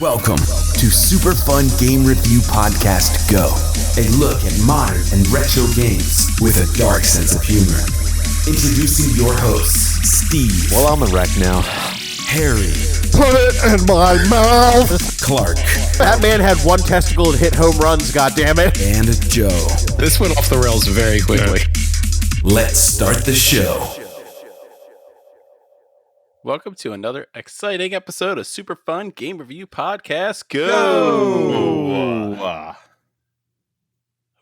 Welcome to Super Fun Game Review Podcast Go, a look at modern and retro games with a dark sense of humor. Introducing your hosts, Steve. Well, I'm a wreck now. Harry. Put it in my mouth. Clark. That man had one testicle and hit home runs, goddammit. And Joe. This went off the rails very quickly. Let's start the show. Welcome to another exciting episode of Super Fun Game Review Podcast. Go!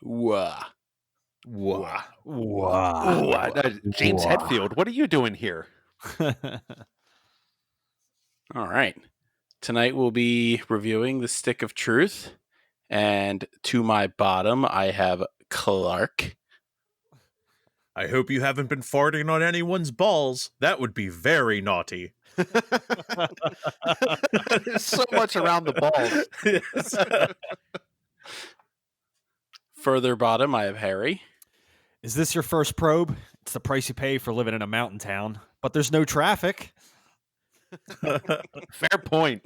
Wah. James Hetfield, what are you doing here? All right. Tonight we'll be reviewing The Stick of Truth. And to my bottom, I have Clark. I hope you haven't been farting on anyone's balls. That would be very naughty. There's so much around the balls. Yes. Further bottom, I have Harry. Is this your first probe? It's the price you pay for living in a mountain town, but there's no traffic. Fair point.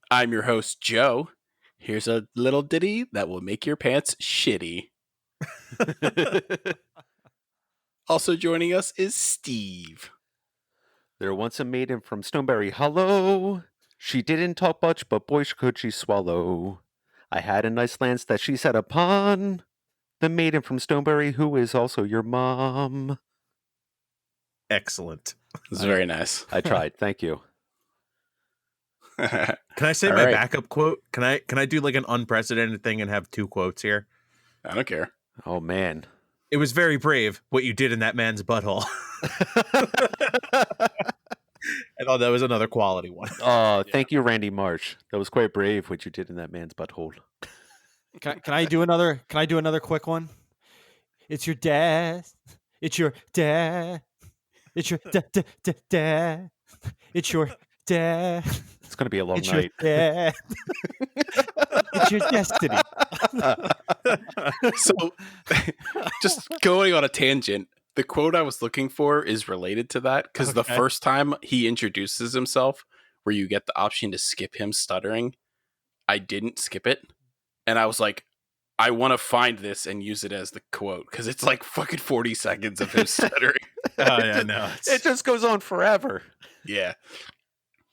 I'm your host, Joe. Here's a little ditty that will make your pants shitty. Also joining us is Steve. There once a maiden from Stoneberry Hollow. She didn't talk much, but boy could she swallow. I had a nice lance that she sat upon. The maiden from Stoneberry, who is also your mom. Excellent. This is very nice. I tried. Thank you. Can I say All my right. backup quote? Can I do like an unprecedented thing and have two quotes here? I don't care. Oh, man. It was very brave what you did in that man's butthole. I thought that was another quality one. Oh, thank you, Randy Marsh. That was quite brave what you did in that man's butthole. Can I do another? Can I do another quick one? It's your dad. It's your dad. It's your dad. It's your dad. It's going to be a long It's night. your dad. It's your destiny. So, just going on a tangent, the quote I was looking for is related to that because the Okay. first time he introduces himself, where you get the option to skip him stuttering, I didn't skip it. And I was like, I want to find this and use it as the quote because it's like fucking 40 seconds of him stuttering. Oh yeah, no. It just goes on forever. Yeah,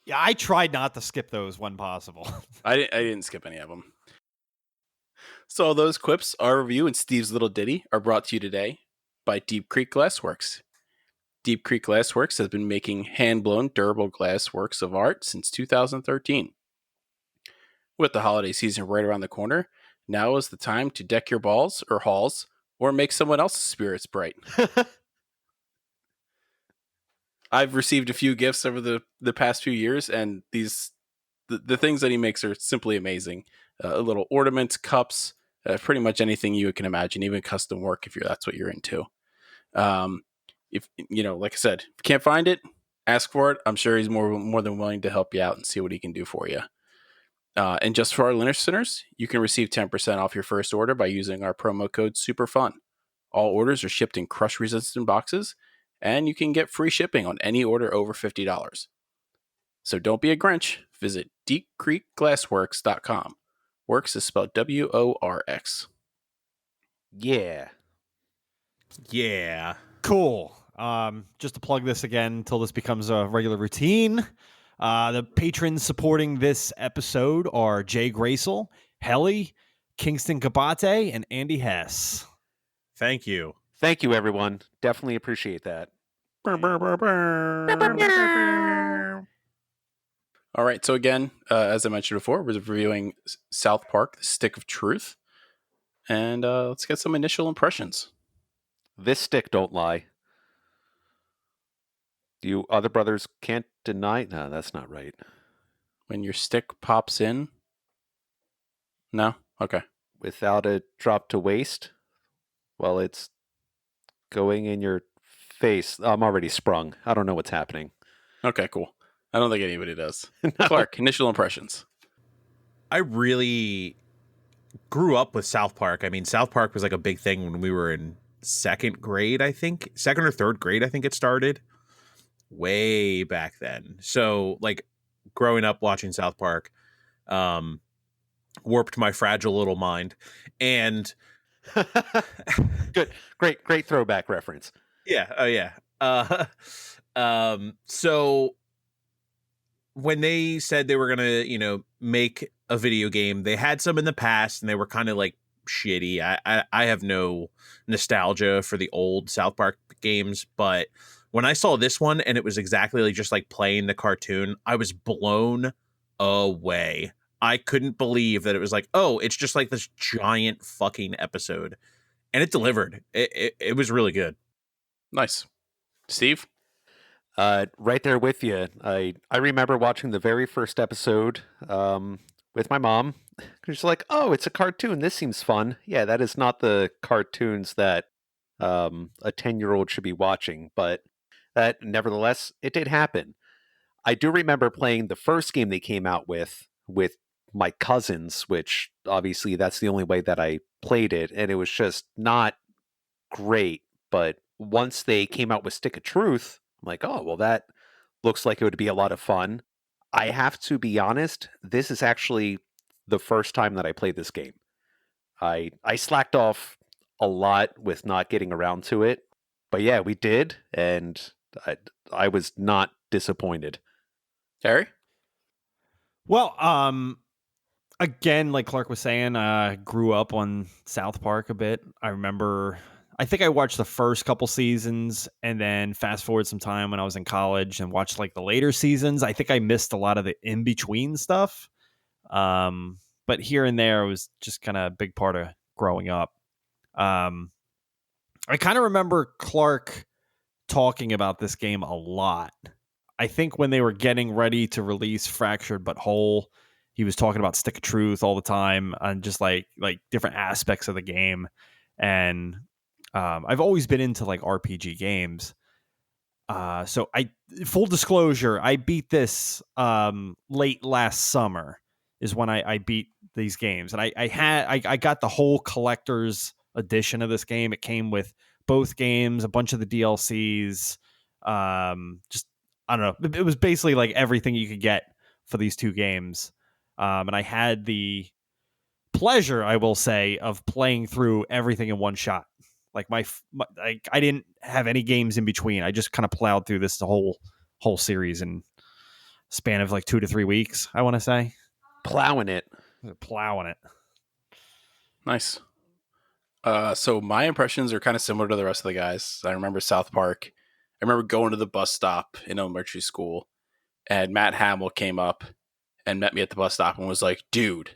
Yeah, I tried not to skip those when possible. I didn't skip any of them. So all those quips, our review, and Steve's little ditty are brought to you today by Deep Creek Glassworks. Deep Creek Glassworks has been making hand-blown durable glass works of art since 2013. With the holiday season right around the corner, now is the time to deck your balls or halls or make someone else's spirits bright. I've received a few gifts over the past few years, and the things that he makes are simply amazing. Little ornaments, cups, pretty much anything you can imagine, even custom work if that's what you're into. If like I said, if you can't find it, ask for it. I'm sure he's more than willing to help you out and see what he can do for you. And just for our listeners, you can receive 10% off your first order by using our promo code SUPERFUN. All orders are shipped in crush-resistant boxes, and you can get free shipping on any order over $50. So don't be a Grinch. Visit deepcreekglassworks.com. Works is spelled WORX. Yeah. Yeah. Cool. Just to plug this again until this becomes a regular routine. The patrons supporting this episode are Jay Gracel, Helly, Kingston Kabate, and Andy Hess. Thank you. Thank you, everyone. Definitely appreciate that. All right, so again, as I mentioned before, we're reviewing South Park, The Stick of Truth. And let's get some initial impressions. This stick don't lie. You other brothers can't deny. No, that's not right. When your stick pops in? No? Okay. Without a drop to waste, well, it's going in your face. I'm already sprung. I don't know what's happening. Okay, cool. I don't think anybody does. No. Clark, initial impressions. I really grew up with South Park. I mean, South Park was like a big thing when we were in second grade, I think. Second or third grade, I think it started. Way back then. So, like, growing up watching South Park warped my fragile little mind. And Good, great throwback reference. yeah, oh yeah. So when they said they were gonna, make a video game, they had some in the past, and they were kind of like shitty. I have no nostalgia for the old South Park games, but when I saw this one and it was exactly like just like playing the cartoon, I was blown away. I couldn't believe that it was like, oh, it's just like this giant fucking episode, and it delivered. It was really good. Nice. Steve? Right there with you. I remember watching the very first episode with my mom. She's like, "Oh, it's a cartoon. This seems fun." Yeah, that is not the cartoons that a 10-year-old should be watching, but that nevertheless, it did happen. I do remember playing the first game they came out with my cousins, which obviously that's the only way that I played it, and it was just not great. But once they came out with Stick of Truth, I'm like, oh, well, that looks like it would be a lot of fun. I have to be honest, this is actually the first time that I played this game. I slacked off a lot with not getting around to it, but yeah, we did, and I was not disappointed. Harry? Well, again, like Clark was saying, grew up on South Park a bit. I think I watched the first couple seasons and then fast forward some time when I was in college and watched like the later seasons. I think I missed a lot of the in between stuff. But here and there was just kind of a big part of growing up. I kind of remember Clark talking about this game a lot. I think when they were getting ready to release Fractured But Whole, he was talking about Stick of Truth all the time and just like different aspects of the game. And I've always been into like RPG games. So full disclosure, I beat this late last summer is when I beat these games, and I got the whole collector's edition of this game. It came with both games, a bunch of the DLCs. Just I don't know. It was basically like everything you could get for these two games, and I had the pleasure, I will say, of playing through everything in one shot. Like I didn't have any games in between. I just kind of plowed through this whole series in a span of like 2 to 3 weeks. I want to say Plowing it. plowing it. Nice. So my impressions are kind of similar to the rest of the guys. I remember South Park. I remember going to the bus stop in elementary school, and Matt Hamill came up and met me at the bus stop and was like, dude,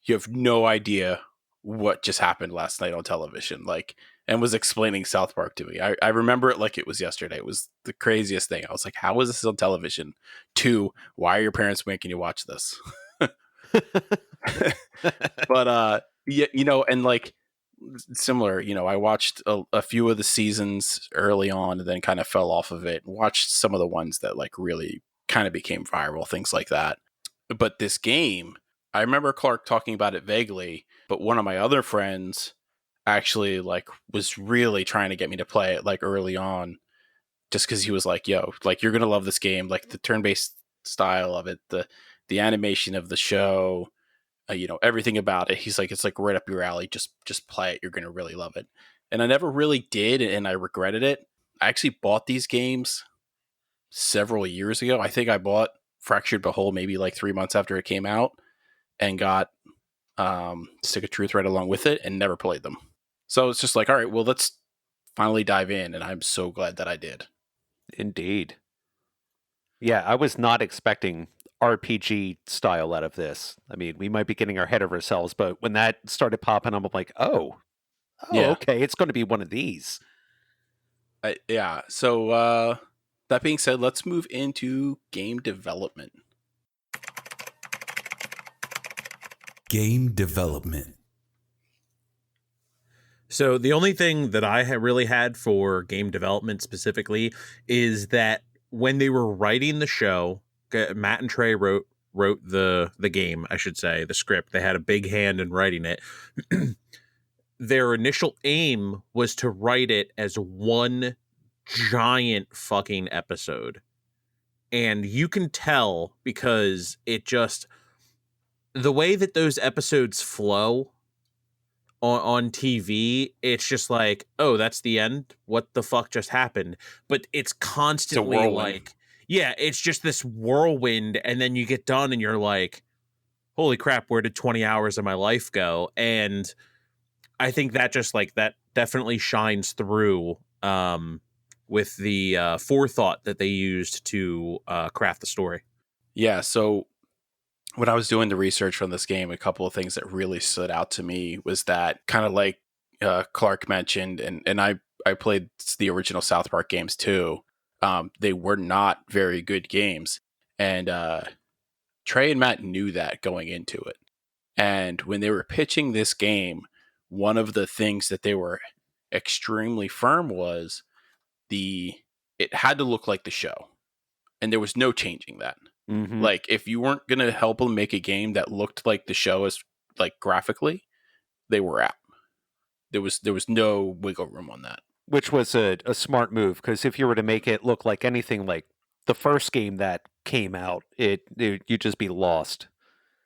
you have no idea what just happened last night on television. Like, and was explaining South Park to me. I remember it like it was yesterday. It was the craziest thing. I was like, how is this on television? 2, why are your parents making you watch this? But yeah, and like similar, I watched a few of the seasons early on and then kind of fell off of it, watched some of the ones that like really kind of became viral, things like that. But this game, I remember Clark talking about it vaguely, but one of my other friends actually like was really trying to get me to play it like early on, just because he was like, yo, like you're gonna love this game, like the turn-based style of it, the animation of the show, everything about it. He's like, it's like right up your alley. Just play it. You're going to really love it. And I never really did. And I regretted it. I actually bought these games several years ago. I think I bought Fractured But Whole maybe like 3 months after it came out and got Stick of Truth right along with it and never played them. So it's just like, all right, well, let's finally dive in. And I'm so glad that I did. Indeed. Yeah, I was not expecting RPG style out of this. I mean, we might be getting our head of ourselves, but when that started popping, I'm like, Yeah. okay, it's going to be one of these. Yeah. So that being said, let's move into game development. Game development. So the only thing that I really had for game development specifically is that when they were writing the show, Matt and Trey wrote the game, I should say, the script. They had a big hand in writing it. Their initial aim was to write it as one giant fucking episode. and you can tell because the way that those episodes flow on TV, it's just like, oh, that's the end. What the fuck just happened? But it's constantly whirlwind. like, yeah, it's just this whirlwind, and then you get done and you're like, holy crap, where did 20 hours of my life go? And I think that just like that definitely shines through with the forethought that they used to craft the story. Yeah, so when I was doing the research on this game, a couple of things that really stood out to me was that, kind of like Clark mentioned, and I played the original South Park games too. They were not very good games, and Trey and Matt knew that going into it. And when they were pitching this game, one of the things that they were extremely firm was it had to look like the show, and there was no changing that. Mm-hmm. Like, if you weren't going to help them make a game that looked like the show as like graphically, they were out. There was no wiggle room on that. Which was a smart move, because if you were to make it look like anything like the first game that came out, you'd just be lost.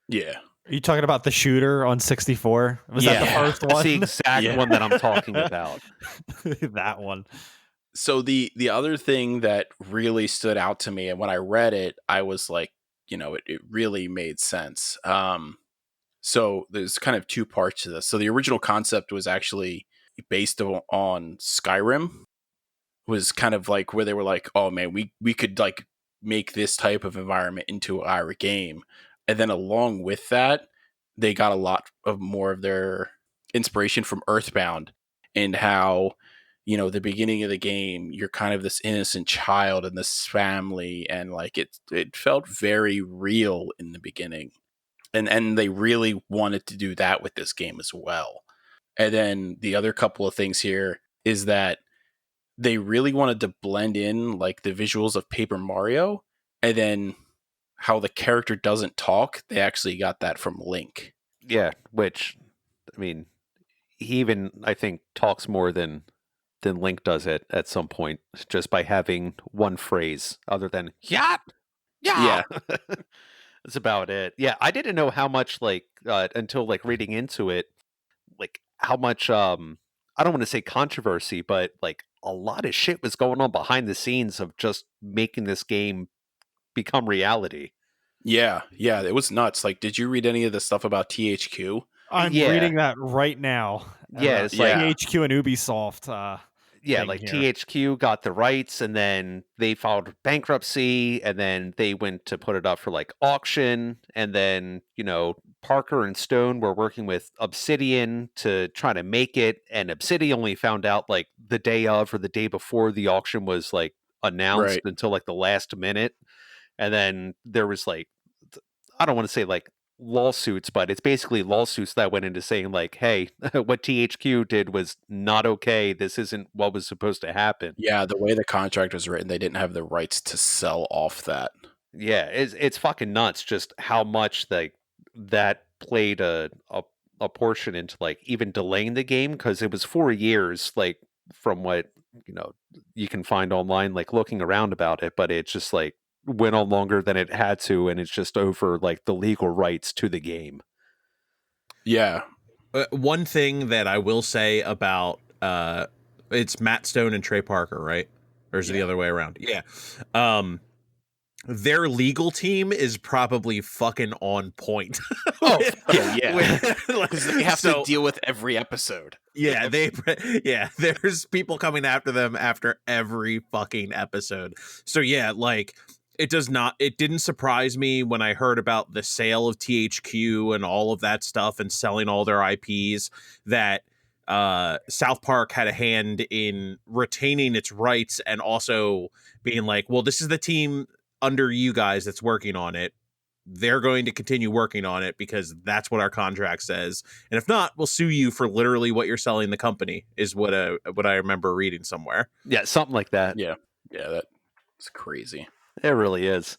Yeah. Are you talking about the shooter on 64? Was that the first one? That's the exact one that I'm talking about. That one. So the other thing that really stood out to me, and when I read it, I was like, it really made sense. So there's kind of two parts to this. So the original concept was actually based on Skyrim. Was kind of like where they were like, oh man, we could like make this type of environment into our game. And then along with that, they got a lot of more of their inspiration from Earthbound, and how, the beginning of the game, you're kind of this innocent child in this family, and like it felt very real in the beginning. And they really wanted to do that with this game as well. And then the other couple of things here is that they really wanted to blend in like the visuals of Paper Mario, and then how the character doesn't talk, they actually got that from Link. Yeah, which, I mean, he even, I think, talks more than Link does it at some point, just by having one phrase other than "yacht." Yeah. That's about it. Yeah, I didn't know how much, like, until like reading into it, like how much I don't want to say controversy, but like a lot of shit was going on behind the scenes of just making this game become reality. Yeah, it was nuts. Like, did you read any of the stuff about THQ? I'm reading that right now. Yeah, it's like THQ and Ubisoft. like here. THQ got the rights, and then they filed bankruptcy, and then they went to put it up for like auction, and then Parker and Stone were working with Obsidian to try to make it, and Obsidian only found out like the day of or the day before the auction was like announced, until like the last minute. And then there was like, I don't want to say like lawsuits, but it's basically lawsuits that went into saying like, hey, what THQ did was not okay. This isn't what was supposed to happen. Yeah, the way the contract was written, they didn't have the rights to sell off that. Yeah, it's fucking nuts just how much like that played a portion into like even delaying the game, because it was 4 years, like from what you can find online, like looking around about it, but it's just like went on longer than it had to, and it's just over like the legal rights to the game. Yeah. One thing that I will say about it's Matt Stone and Trey Parker, right? Or is it the other way around? Yeah. Their legal team is probably fucking on point. Because they have to deal with every episode. Yeah, there's people coming after them after every fucking episode. So yeah, like it didn't surprise me when I heard about the sale of THQ and all of that stuff and selling all their IPs that South Park had a hand in retaining its rights and also being like, well, this is the team under you guys that's working on it. They're going to continue working on it because that's what our contract says. And if not, we'll sue you for literally what you're selling the company, is what I remember reading somewhere. Yeah, something like that. Yeah, that's crazy. It really is.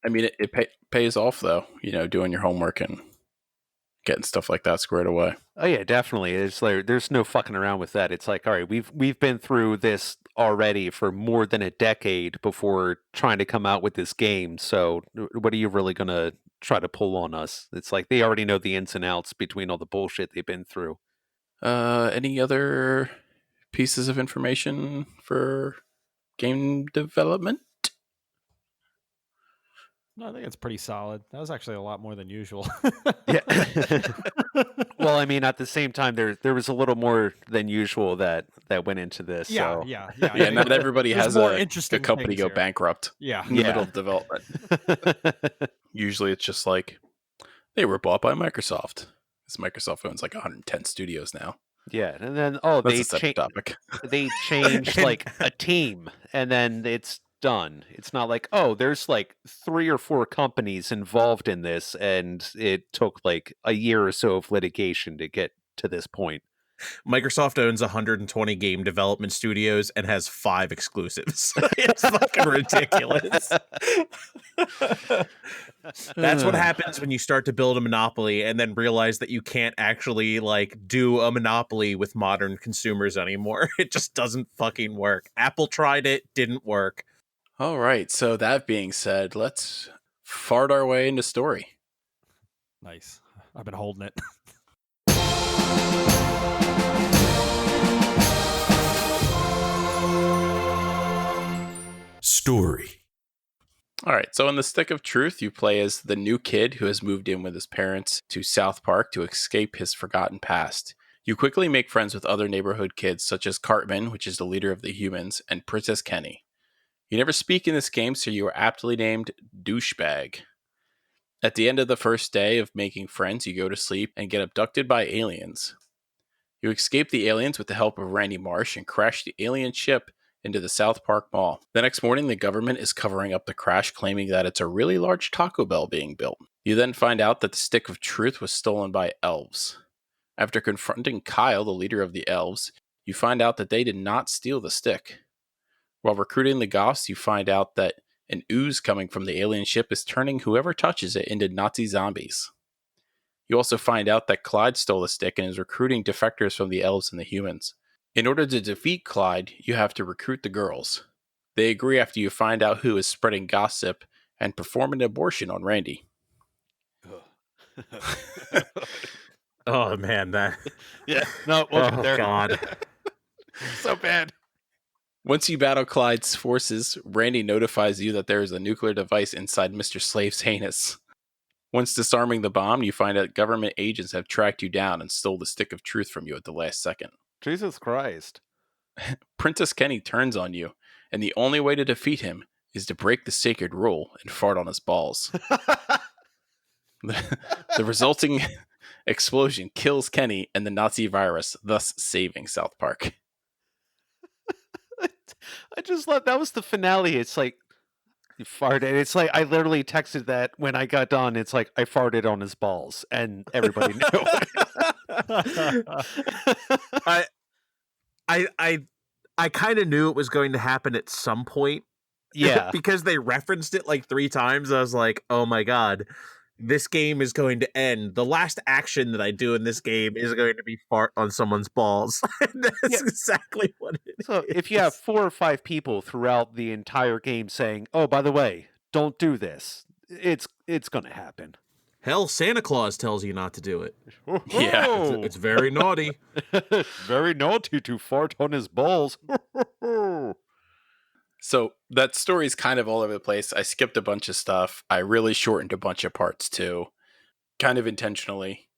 I mean, it pays off though, doing your homework and getting stuff like that squared away. Oh yeah, definitely. It's like there's no fucking around with that. It's like, all right, we've been through this already for more than a decade before trying to come out with this game. So what are you really going to try to pull on us? It's like they already know the ins and outs between all the bullshit they've been through. Any other pieces of information for game development? No, I think it's pretty solid. That was actually a lot more than usual. Yeah. Well, I mean, at the same time, there was a little more than usual that went into this. So. Yeah. Yeah, not everybody There's has more a interesting company things go here. bankrupt Yeah. in the middle of development. Usually it's just like, they were bought by Microsoft. Because Microsoft owns like 110 studios now. Yeah, and then That's a separate topic. they changed like a team, and then it's done. It's not like, oh, there's like 3 or 4 companies involved in this, and it took like a year or so of litigation to get to this point. Microsoft owns 120 game development studios and has 5 exclusives. It's fucking ridiculous. That's what happens when you start to build a monopoly and then realize that you can't actually like do a monopoly with modern consumers anymore. It just doesn't fucking work. Apple tried it, didn't work. All right, so that being said, let's fart our way into story. Nice. I've been holding it. Story. All right, so in the Stick of Truth, you play as the new kid who has moved in with his parents to South Park to escape his forgotten past. You quickly make friends with other neighborhood kids such as Cartman, which is the leader of the humans, and Princess Kenny. You never speak in this game, so you are aptly named Douchebag. At the end of the first day of making friends, you go to sleep and get abducted by aliens. You escape the aliens with the help of Randy Marsh and crash the alien ship into the South Park Mall. The next morning, the government is covering up the crash, claiming that it's a really large Taco Bell being built. You then find out that the Stick of Truth was stolen by elves. After confronting Kyle, the leader of the elves, you find out that they did not steal the stick. While recruiting the Goths, you find out that an ooze coming from the alien ship is turning whoever touches it into Nazi zombies. You also find out that Clyde stole the stick and is recruiting defectors from the elves and the humans. In order to defeat Clyde, you have to recruit the girls. They agree after you find out who is spreading gossip and perform an abortion on Randy. Oh man, that. Yeah, no, we'll get there. God. So bad. Once you battle Clyde's forces, Randy notifies you that there is a nuclear device inside Mr. Slave's anus. Once disarming the bomb, you find out government agents have tracked you down and stole the Stick of Truth from you at the last second. Jesus Christ. Princess Kenny turns on you, and the only way to defeat him is to break the sacred rule and fart on his balls. The resulting explosion kills Kenny and the Nazi virus, thus saving South Park. I just love that was the finale. It's like you farted. It's like I literally texted that when I got done. It's like I farted on his balls, and everybody knew. I kind of knew it was going to happen at some point. Yeah, because they referenced it like 3 times. I was like, oh my God, this game is going to end. The last action that I do in this game is going to be fart on someone's balls. That's exactly what it is. So if you have 4 or 5 people throughout the entire game saying, "Oh, by the way, don't do this," it's going to happen. Hell, Santa Claus tells you not to do it. Yeah. It's very naughty. Very naughty to fart on his balls. So that story's kind of all over the place. I skipped a bunch of stuff. I really shortened a bunch of parts too, kind of intentionally,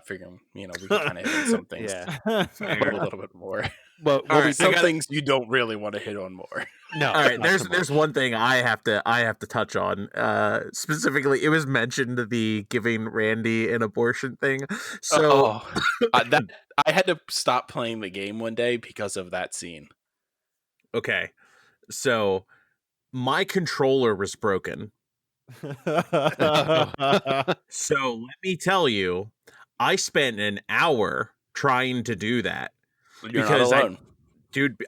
figuring, we can kind of hit on some things Yeah. a little bit more. Well, Some things you don't really want to hit on more. No. All right, there's one thing I have to touch on. Specifically, it was mentioned the giving Randy an abortion thing. So I had to stop playing the game one day because of that scene. Okay. So my controller was broken. So let me tell you, I spent an hour trying to do that. You're not alone.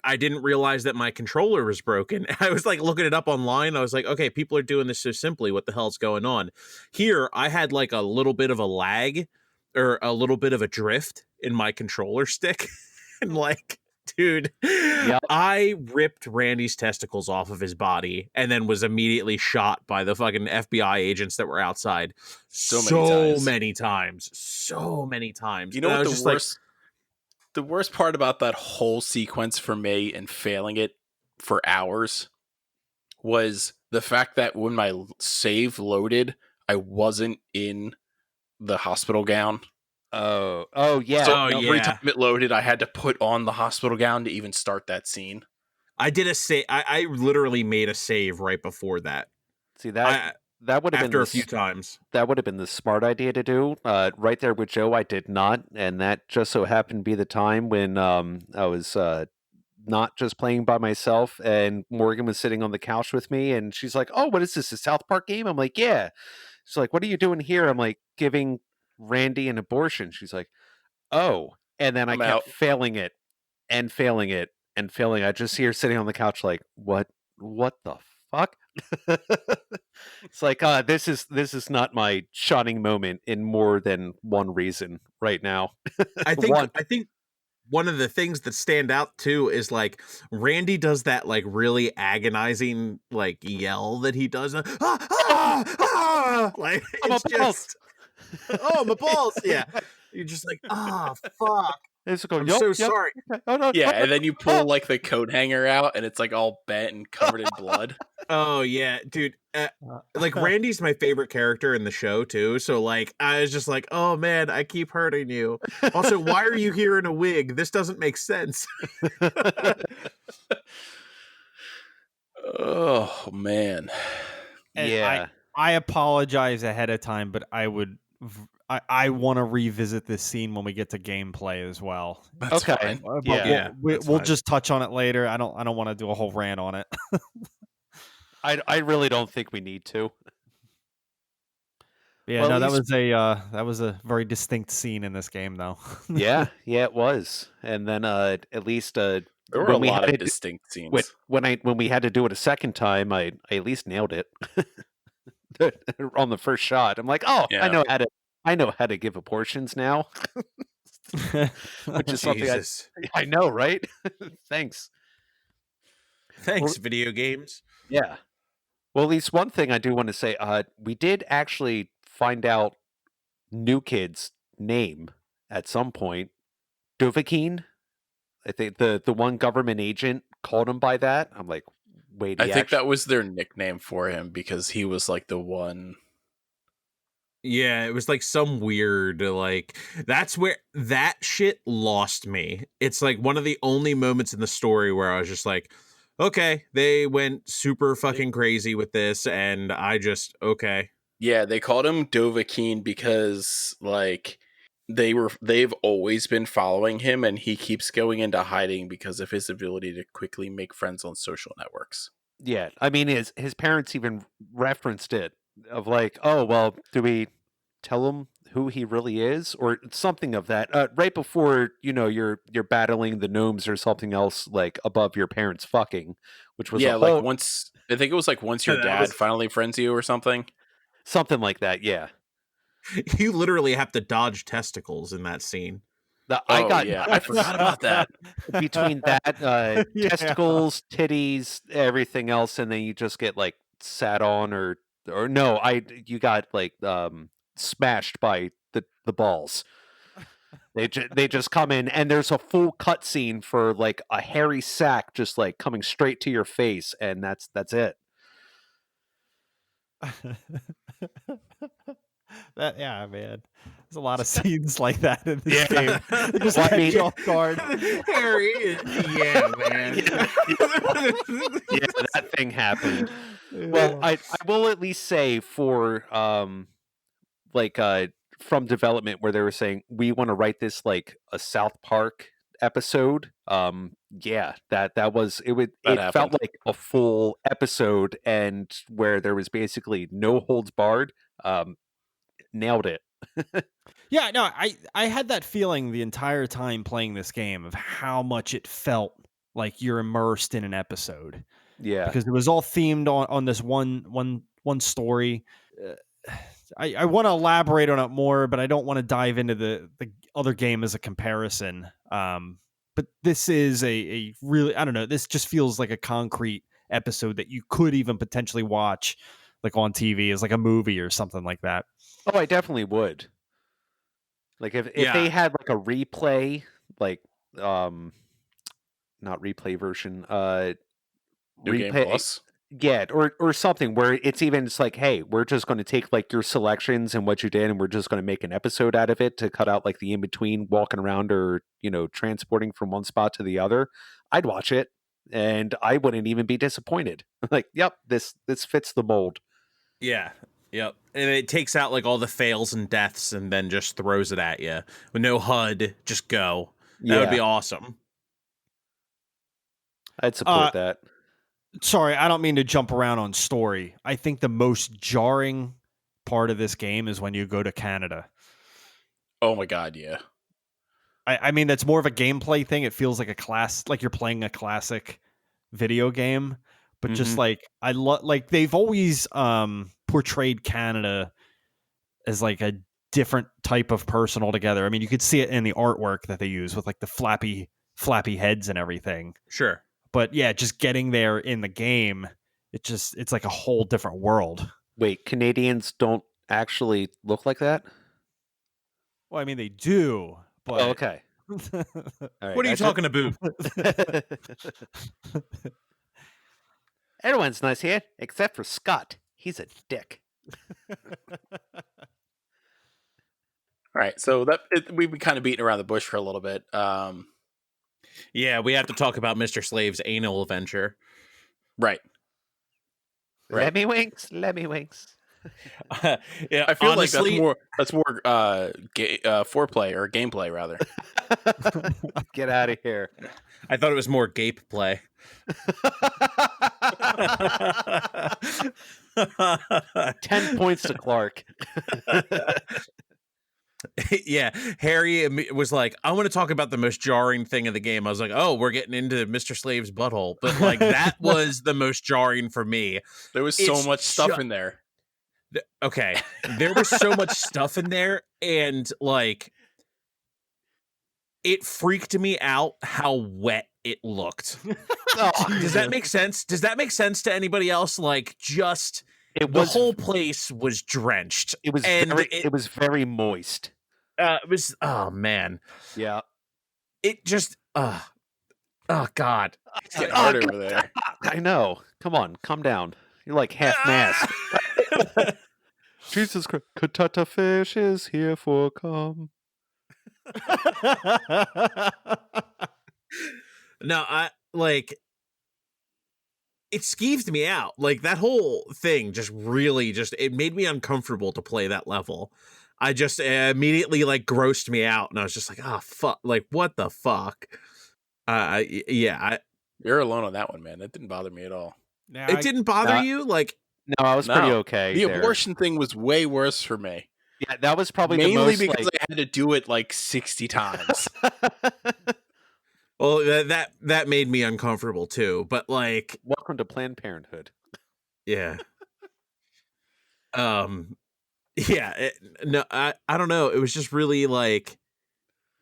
I didn't realize that my controller was broken. I was like looking it up online. I was like, okay, people are doing this so simply. What the hell's going on? Here, I had like a little bit of a lag or a little bit of a drift in my controller stick. And like, Dude, Yep. I ripped Randy's testicles off of his body and then was immediately shot by the fucking FBI agents that were outside So many times. So many times. You know And I what was the just like, worst part about that whole sequence for me and failing it for hours was the fact that when my save loaded, I wasn't in the hospital gown. Oh yeah. So Oh, every yeah. time it loaded, I had to put on the hospital gown to even start that scene. I did a save. I literally made a save right before that. See that would have been After a few times. that would have been the smart idea to do. Right there with Joe, I did not, and that just so happened to be the time when I was not just playing by myself, and Morgan was sitting on the couch with me, and she's like, "Oh, what is this? A South Park game?" I'm like, "Yeah." She's like, "What are you doing here?" I'm like, "Giving Randy an abortion." She's like, "Oh," and then I I'm kept out. failing it and failing it and failing. I just see her sitting on the couch, like, "What? What the fuck?" It's like, this is not my shining moment in more than one reason right now. I think One. one of the things that stand out too is like Randy does that like really agonizing like yell that he does. Like I'm it's a balls. just oh my balls. Yeah. You're just like, ah, fuck. It's go, I'm yup, so yup. sorry. Oh, no, Yeah, oh, and then you oh. pull like the coat hanger out, and it's like all bent and covered in blood. Oh yeah, dude. Like Randy's my favorite character in the show too. So like I was just like, oh man, I keep hurting you. Also, why are you here in a wig? This doesn't make sense. Oh man. And Yeah. I apologize ahead of time, but I want to revisit this scene when we get to gameplay as well. That's Okay. fine. But Yeah, that's we'll fine. just touch on it later. I don't want to do a whole rant on it. I really don't think we need to. Yeah, Well, no, at least- that was a very distinct scene in this game, though. Yeah, it was. And then at least There were when a we lot had of to, distinct scenes. when we had to do it a second time, I at least nailed it on the first shot. I'm like, oh, Yeah. I know how to give abortions now, which is something Jesus. I know, right? Thanks. Thanks, video games. Yeah. Well, at least one thing I do want to say, we did actually find out New Kid's name at some point. Dovahkiin. I think the one government agent called him by that. I'm like, wait, I think that was their nickname for him because he was like the one. Yeah, it was like some weird like that's where that shit lost me. It's like one of the only moments in the story where I was just like, okay, they went super fucking crazy with this and I just okay. Yeah, they called him Dovahkiin because like they've always been following him, and he keeps going into hiding because of his ability to quickly make friends on social networks. Yeah, I mean, his parents even referenced it of like, oh well, do we tell him who he really is or something of that? Right before you're battling the gnomes or something else like above your parents fucking, which was Yeah, a like whole once I think it was like once your That dad was- finally friends you or something. something like that. Yeah, You literally have to dodge testicles in that scene. I Oh got yeah, I forgot about that. between that Yeah. testicles, titties, everything else, and then you just get like sat on or no, you got like smashed by the balls. They just come in and there's a full cutscene for like a hairy sack just like coming straight to your face, and that's it. Yeah, man. There's a lot of scenes like that in this Yeah. game. They just Well, I catch mean- you off guard. Harry, yeah, man. Yeah, that thing happened. Well, I will at least say for like from development where they were saying we want to write this like a South Park episode. Yeah, that was it would That it felt happened. like a full episode and where there was basically no holds barred. Nailed it. Yeah, no, I had that feeling the entire time playing this game of how much it felt like you're immersed in an episode Yeah. because it was all themed on this one story. I want to elaborate on it more, but I don't want to dive into the other game as a comparison. But this is a really, I don't know, this just feels like a concrete episode that you could even potentially watch like on TV as like a movie or something like that. Oh, I definitely would. Like if they had like a replay, like not replay version, New Game replay, Plus. yeah, or something where it's like, hey, we're just going to take like your selections and what you did, and we're just going to make an episode out of it to cut out like the in between walking around or transporting from one spot to the other. I'd watch it, and I wouldn't even be disappointed. Like, yep, this fits the mold. Yeah. Yep. And it takes out like all the fails and deaths and then just throws it at you with no HUD. Just go. That would be awesome. I'd support that. Sorry, I don't mean to jump around on story. I think the most jarring part of this game is when you go to Canada. Oh my god, yeah. I mean, that's more of a gameplay thing. It feels like like you're playing a classic video game, but just like like they've always portrayed Canada as like a different type of person altogether. I mean, you could see it in the artwork that they use with like the flappy heads and everything. Sure. But yeah, just getting there in the game, it's like a whole different world. Wait, Canadians don't actually look like that? Well, I mean, they do, but... Oh, okay. All right, what are you talking about? Everyone's nice here, except for Scott. He's a dick. All right, so we've been kind of beating around the bush for a little bit. Yeah, we have to talk about Mr. Slave's anal adventure. Right. Lemmy winks. Yeah, I feel honestly, like that's more foreplay or gameplay rather. Get out of here. I thought it was more gape play. 10 points to Clark. Yeah, Harry was like, I want to talk about the most jarring thing of the game. I was like, oh, we're getting into Mr. Slave's butthole. But like that was the most jarring for me. There was so much stuff in there. Okay, there was so much stuff in there, and like it freaked me out how wet it looked. Does that make sense? Does that make sense to anybody else? Like, just the whole place was drenched. It was it was very moist. It was, oh man, yeah. It just oh god, it's getting hard over there. I know. Come on, calm down. You're like half masked. Jesus Christ, Katata fish is here for come. No, I like it skeeved me out. Like that whole thing just really it made me uncomfortable to play that level. I just immediately like grossed me out, and I was just like, oh fuck, like what the fuck? You're alone on that one, man. That didn't bother me at all. It didn't bother you? Like no, I was pretty okay. The abortion thing was way worse for me. Yeah, that was probably mainly the most, because I had to do it like 60 times. Well, that made me uncomfortable too. But like, welcome to Planned Parenthood. Yeah. Yeah. No, I don't know. It was just really like,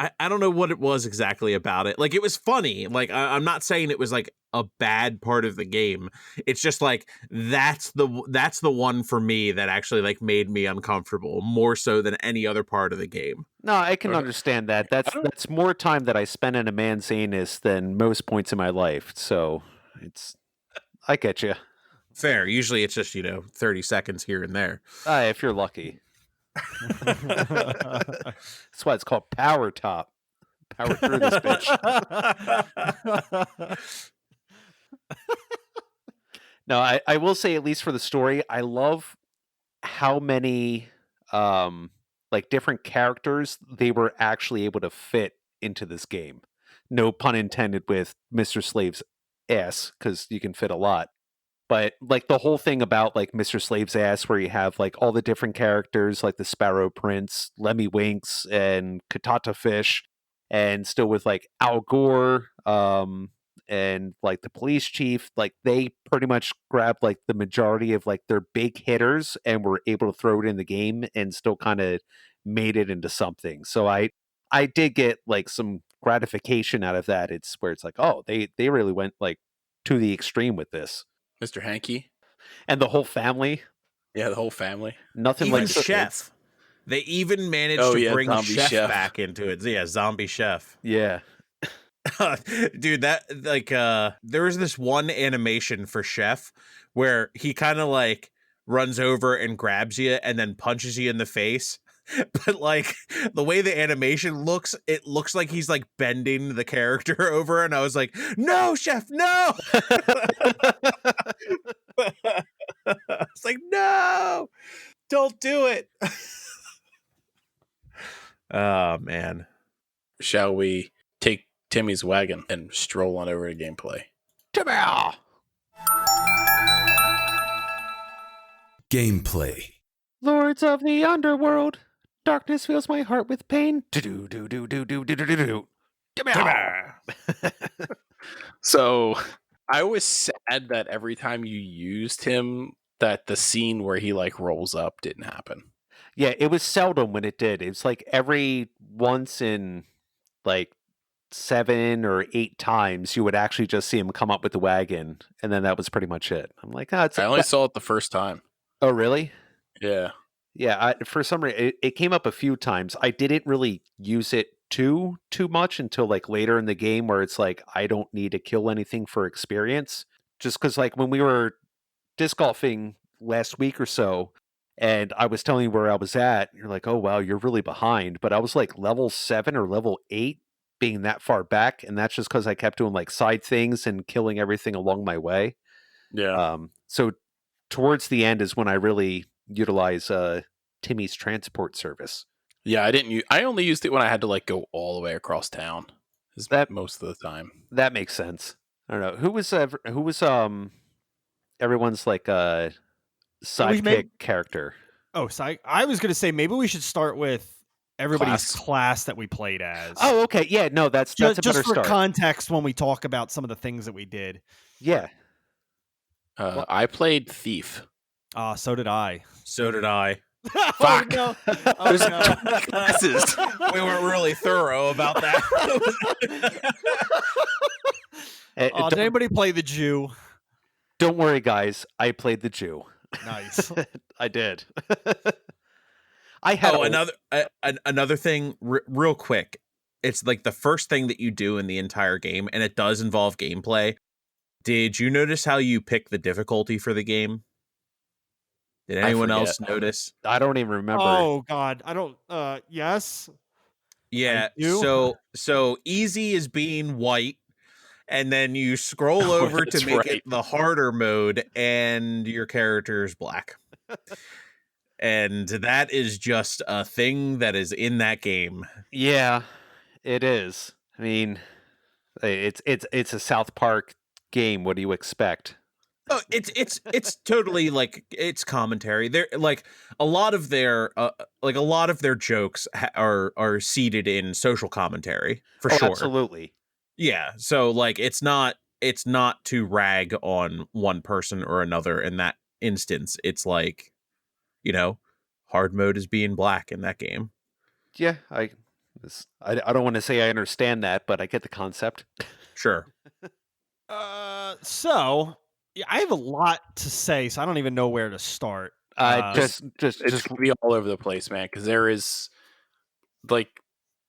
I don't know what it was exactly about it. Like, it was funny. Like, I'm not saying it was like a bad part of the game. It's just like that's the one for me that actually like made me uncomfortable more so than any other part of the game. No, I can understand that. That's more time that I spend in a man's anus than most points in my life. So I get you. Fair. Usually it's just 30 seconds here and there. If you're lucky. That's why it's called Power Top. Power through this bitch. No, I will say, at least for the story, I love how many like different characters they were actually able to fit into this game. No pun intended with Mr. Slave's ass, because you can fit a lot. But like the whole thing about like Mr. Slave's ass, where you have like all the different characters, like the Sparrow Prince, Lemmy Winks, and Katata Fish, and still with like Al Gore, and like the police chief, like they pretty much grabbed like the majority of like their big hitters and were able to throw it in the game and still kind of made it into something. So I I did get like some gratification out of that. It's where it's like, oh, they really went like to the extreme with this, Mr. Hanky. and the whole family. Yeah, the whole family. Nothing Even like Chef. They even managed Oh, to yeah, bring Zombie Chef Chef. back into it. Yeah, Zombie Chef. Yeah. Dude, that like there was this one animation for Chef where he kind of like runs over and grabs you and then punches you in the face. But like the way the animation looks, it looks like he's like bending the character over, and I was like, "No, Chef, no!" It's like, "No, don't do it." Oh man. Shall we take Timmy's wagon and stroll on over to gameplay? Gameplay. Lords of the underworld, darkness fills my heart with pain. Do-do-do-do-do-do-do-do-do. So I was sad that every time you used him, that the scene where he like rolls up didn't happen. Yeah, it was seldom when it did. It's like every once in like 7 or 8 times you would actually just see him come up with the wagon, and then that was pretty much it. I'm like, oh, I only saw it the first time. oh, really? Yeah. Yeah, for some reason, it came up a few times. I didn't really use it too much until like later in the game, where it's like I don't need to kill anything for experience. Just because, like, when we were disc golfing last week or so, and I was telling you where I was at, you're like, "Oh wow, you're really behind." But I was like level 7 or level 8, being that far back, and that's just because I kept doing like side things and killing everything along my way. Yeah. So towards the end is when I really utilize Timmy's transport service. Yeah, I only used it when I had to like go all the way across town. That Most of the time. That makes sense. I don't know who was everyone's like sidekick character. Oh, so I was going to say maybe we should start with everybody's class that we played as. Oh, okay. Yeah, no, that's a better just for start. context when we talk about some of the things that we did. Yeah. I played Thief. So did I. So did I. Oh, no. Oh, no. Classes. We weren't really thorough about that. Did anybody play the Jew? Don't worry, guys. I played the Jew. Nice. I did. I had another thing, real quick. It's like the first thing that you do in the entire game, and it does involve gameplay. Did you notice how you pick the difficulty for the game? Did anyone else notice? I don't even remember. Oh God, I don't. Yes. Yeah. So easy is being white, and then you scroll over to make it the harder mode, and your character is black. And that is just a thing that is in that game. Yeah, it is. I mean, it's a South Park game. What do you expect? Oh, it's totally like it's commentary. They're like a lot of their jokes are seated in social commentary for sure. Absolutely. Yeah. So like it's not to rag on one person or another in that instance. It's like, hard mode is being black in that game. Yeah, I don't want to say I understand that, but I get the concept. Sure. So yeah, I have a lot to say, so I don't even know where to start. Just gonna be all over the place, man, because there is like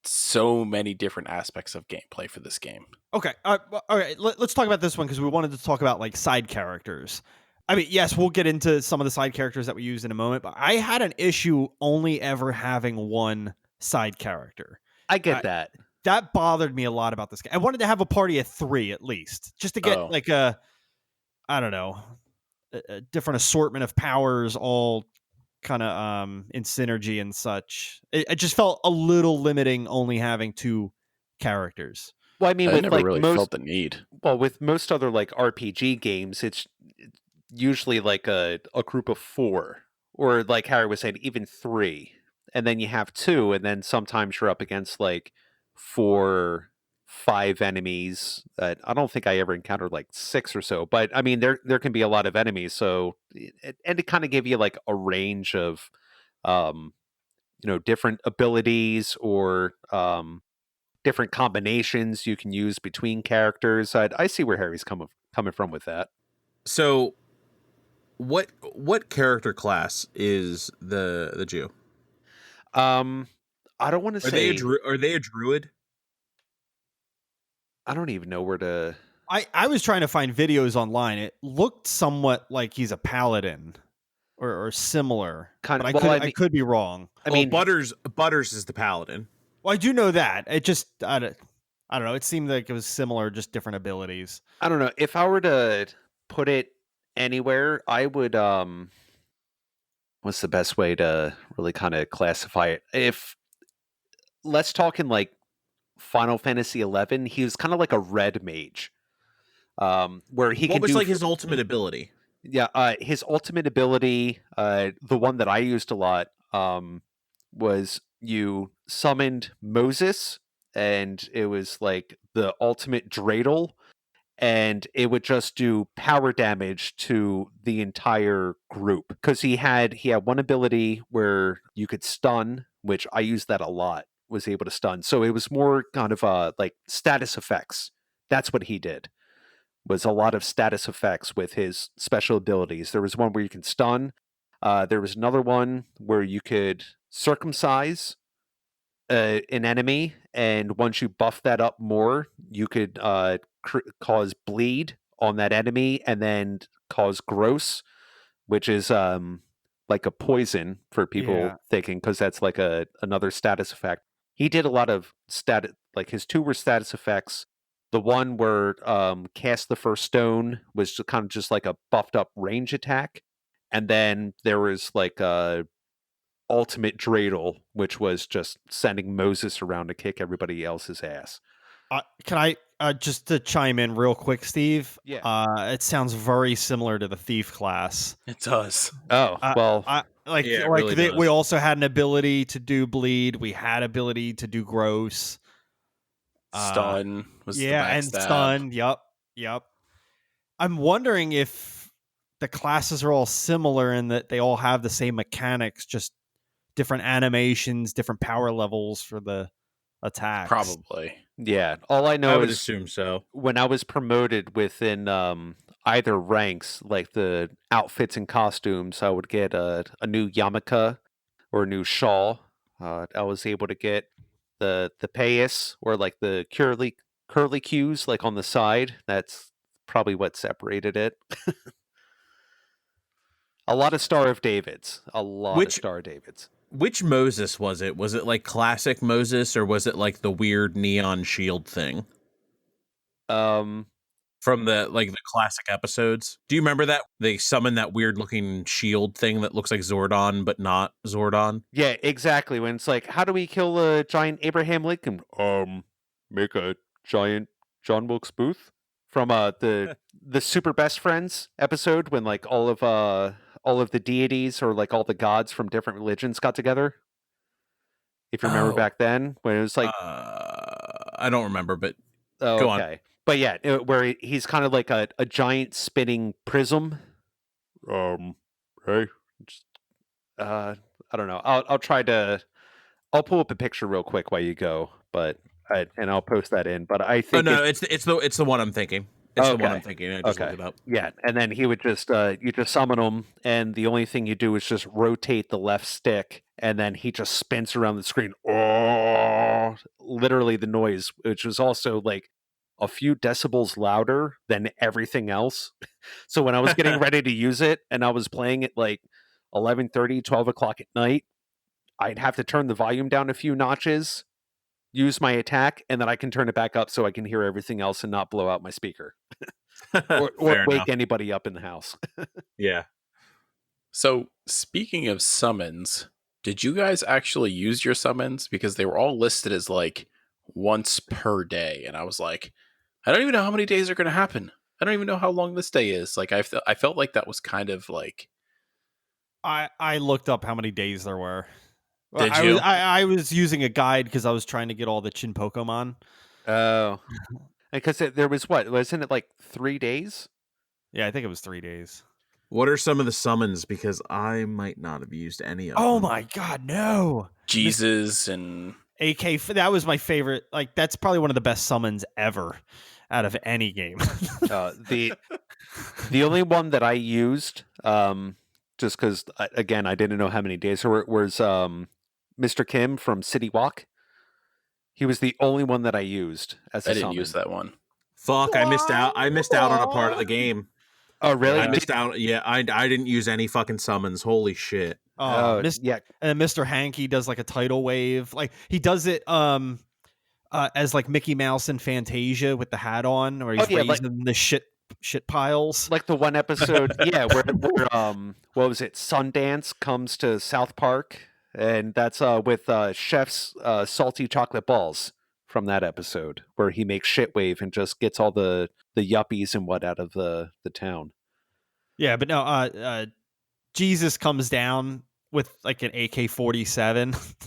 so many different aspects of gameplay for this game. Okay, all right. Let's talk about this one because we wanted to talk about like side characters. I mean, yes, we'll get into some of the side characters that we use in a moment, but I had an issue only ever having one side character. I get that. That bothered me a lot about this game. I wanted to have a party of 3 at least, just to get like a different assortment of powers, all kind of in synergy and such. It just felt a little limiting only having 2 characters. Well, I mean, I never really felt the need. Well, with most other like RPG games, it's usually like a group of 4, or like Harry was saying, even 3, and then you have 2, and then sometimes you're up against like 4, 5 enemies. I don't think I ever encountered like 6 or so, but I mean, there can be a lot of enemies. So, and it kind of gave you like a range of different abilities or different combinations you can use between characters. I see where Harry's coming from with that. So, what character class is the Jew? I don't want to say. Are they a druid? I don't even know where to. I was trying to find videos online. It looked somewhat like he's a paladin or similar, Kind but of. Well, I could be wrong. I mean, Butters is the paladin. Well, I do know that. It just I don't know. It seemed like it was similar, just different abilities. I don't know. If I were to put it anywhere, I would. What's the best way to really kind of classify it? If let's talk in like Final Fantasy 11, he was kind of like a red mage, where he What can was do like his ultimate ability? Yeah, his ultimate ability, the one that I used a lot, was you summoned Moses, and it was like the ultimate dreidel, and it would just do power damage to the entire group. Because he had one ability where you could stun, which I used that a lot, was able to stun. So it was more kind of like status effects. That's what he did, was a lot of status effects with his special abilities. There was one where you can stun. There was another one where you could circumcise an enemy, and once you buff that up more, you could cause bleed on that enemy, and then cause gross, which is like a poison for people Yeah. thinking, because that's like another status effect. He did a lot of like his two were status effects. The one where cast the first stone was kind of just like a buffed up range attack, and then there was like a ultimate dreidel, which was just sending Moses around to kick everybody else's ass. Can I just to chime in real quick, Steve? Yeah. It sounds very similar to the thief class. It does. Oh well, Yeah, it really does. we also had an ability to do bleed. We had ability to do gross. Stun was Yeah, the and backstab. stun. Yep. I'm wondering if the classes are all similar in that they all have the same mechanics, just different animations, different power levels for the attacks. Probably. yeah. All I know I would is assume so. when I was promoted within either ranks, like the outfits and costumes, I would get a new yarmulke or a new shawl. I was able to get the payas, or like the curly cues like on the side. That's probably what separated it. A lot of Star of Davids. A lot of Star of Davids. Which Moses was it? Was it like classic Moses, or was it like the weird neon shield thing from the classic episodes? Do you remember that they summoned that weird looking shield thing that looks like Zordon but not Zordon? Yeah, exactly. When it's like, how do we kill a giant Abraham Lincoln? Make a giant John Wilkes Booth from the Super Best Friends episode, when like all of the deities, or like all the gods from different religions, got together. If you remember back then, when it was like, I don't remember, but oh, go on. okay. But yeah, where he's kind of like a giant spinning prism. Hey, just, I don't know. I'll pull up a picture real quick while you go, and I'll post that in. But I think it's the one I'm thinking. It's the one Okay. I'm thinking. I just looked it up. Yeah, and then he would just you just summon him, and the only thing you do is just rotate the left stick, and then he just spins around the screen. Oh, literally the noise, which was also like a few decibels louder than everything else. So when I was getting ready to use it, and I was playing it like 11:30, 12 o'clock at night, I'd have to turn the volume down a few notches, use my attack, and then I can turn it back up so I can hear everything else and not blow out my speaker. or Fair wake enough. anybody up in the house. Yeah. So, speaking of summons, did you guys actually use your summons? Because they were all listed as like once per day. And I was like, I don't even know how many days are going to happen. I don't even know how long this day is. Like, I felt like that was kind of like. I looked up how many days there were. Did you? I was using a guide because I was trying to get all the Chin Pokemon. Oh. Because there was what? Wasn't it like 3 days? Yeah, I think it was 3 days. What are some of the summons? Because I might not have used any of Oh them. my god, no. Jesus and AK, that was my favorite. Like, that's probably one of the best summons ever out of any game. The only one that I used, just because again I didn't know how many days there were, was Mr. Kim from City Walk. He was the only one that I used as a I didn't summon. use that one. Fuck, I missed out. I missed out on a part of the game. Oh, really? I missed out. Yeah, I didn't use any fucking summons. Holy shit. Yeah. And Mr. Hanky does like a tidal wave. Like, he does it as like Mickey Mouse in Fantasia with the hat on, or he's raising the shit piles. Like the one episode, yeah, where what was it? Sundance comes to South Park, and that's with Chef's salty chocolate balls from that episode, where he makes shitwave and just gets all the yuppies and what out of the town. Yeah, but no, Jesus comes down with like an AK-47.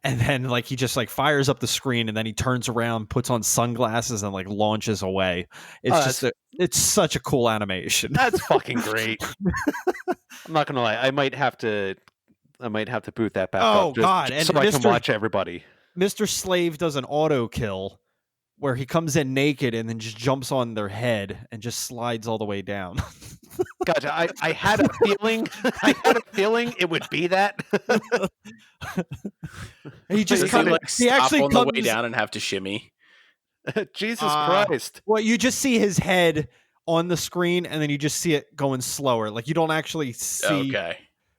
And then like he just like fires up the screen, and then he turns around, puts on sunglasses, and like launches away. It's it's such a cool animation. That's fucking great. I'm not gonna lie, I might have to boot that back up. God! Just so I can watch everybody. Mr. Slave does an auto kill where he comes in naked and then just jumps on their head and just slides all the way down. Gotcha. I had a feeling. I had a feeling it would be that. He just Does he stop actually on the way down and have to shimmy. Jesus Christ! Well, you just see his head on the screen, and then you just see it going slower. Like, you don't actually see. Okay.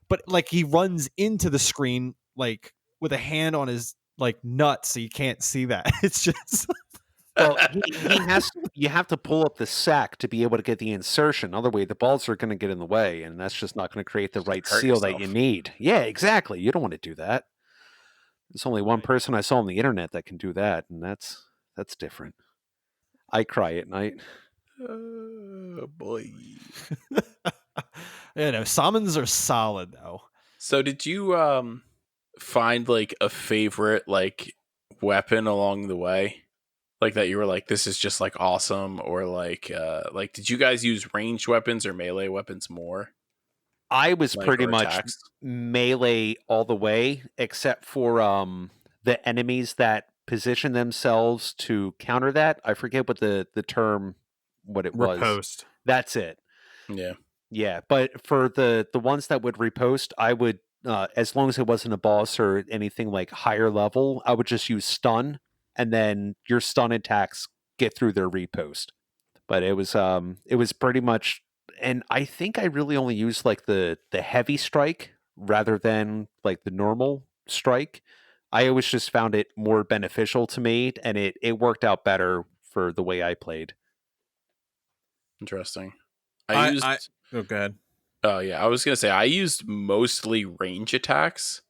But like, he runs into the screen like with a hand on his like nut, so you can't see that. It's just. Well, he has. You have to pull up the sack to be able to get the insertion. Otherwise, the balls are going to get in the way, and that's just not going to create the right seal that you need. Yeah, exactly. You don't want to do that. There's only one person I saw on the internet that can do that, and that's different. I cry at night. Oh boy. Summons are solid though. So did you find like a favorite like weapon along the way? Like that you were like, this is just like awesome, or like did you guys use ranged weapons or melee weapons more? I was pretty much melee all the way, except for the enemies that position themselves to counter that. I forget what the term was. Riposte. That's it. Yeah. Yeah, but for the ones that would riposte, I would as long as it wasn't a boss or anything like higher level, I would just use stun, and then your stun attacks get through their riposte. But it was pretty much, and I think I really only used like the heavy strike rather than like the normal strike. I always just found it more beneficial to me, and it worked out better for the way I played. Interesting. Oh, go ahead. Oh yeah, I was gonna say I used mostly range attacks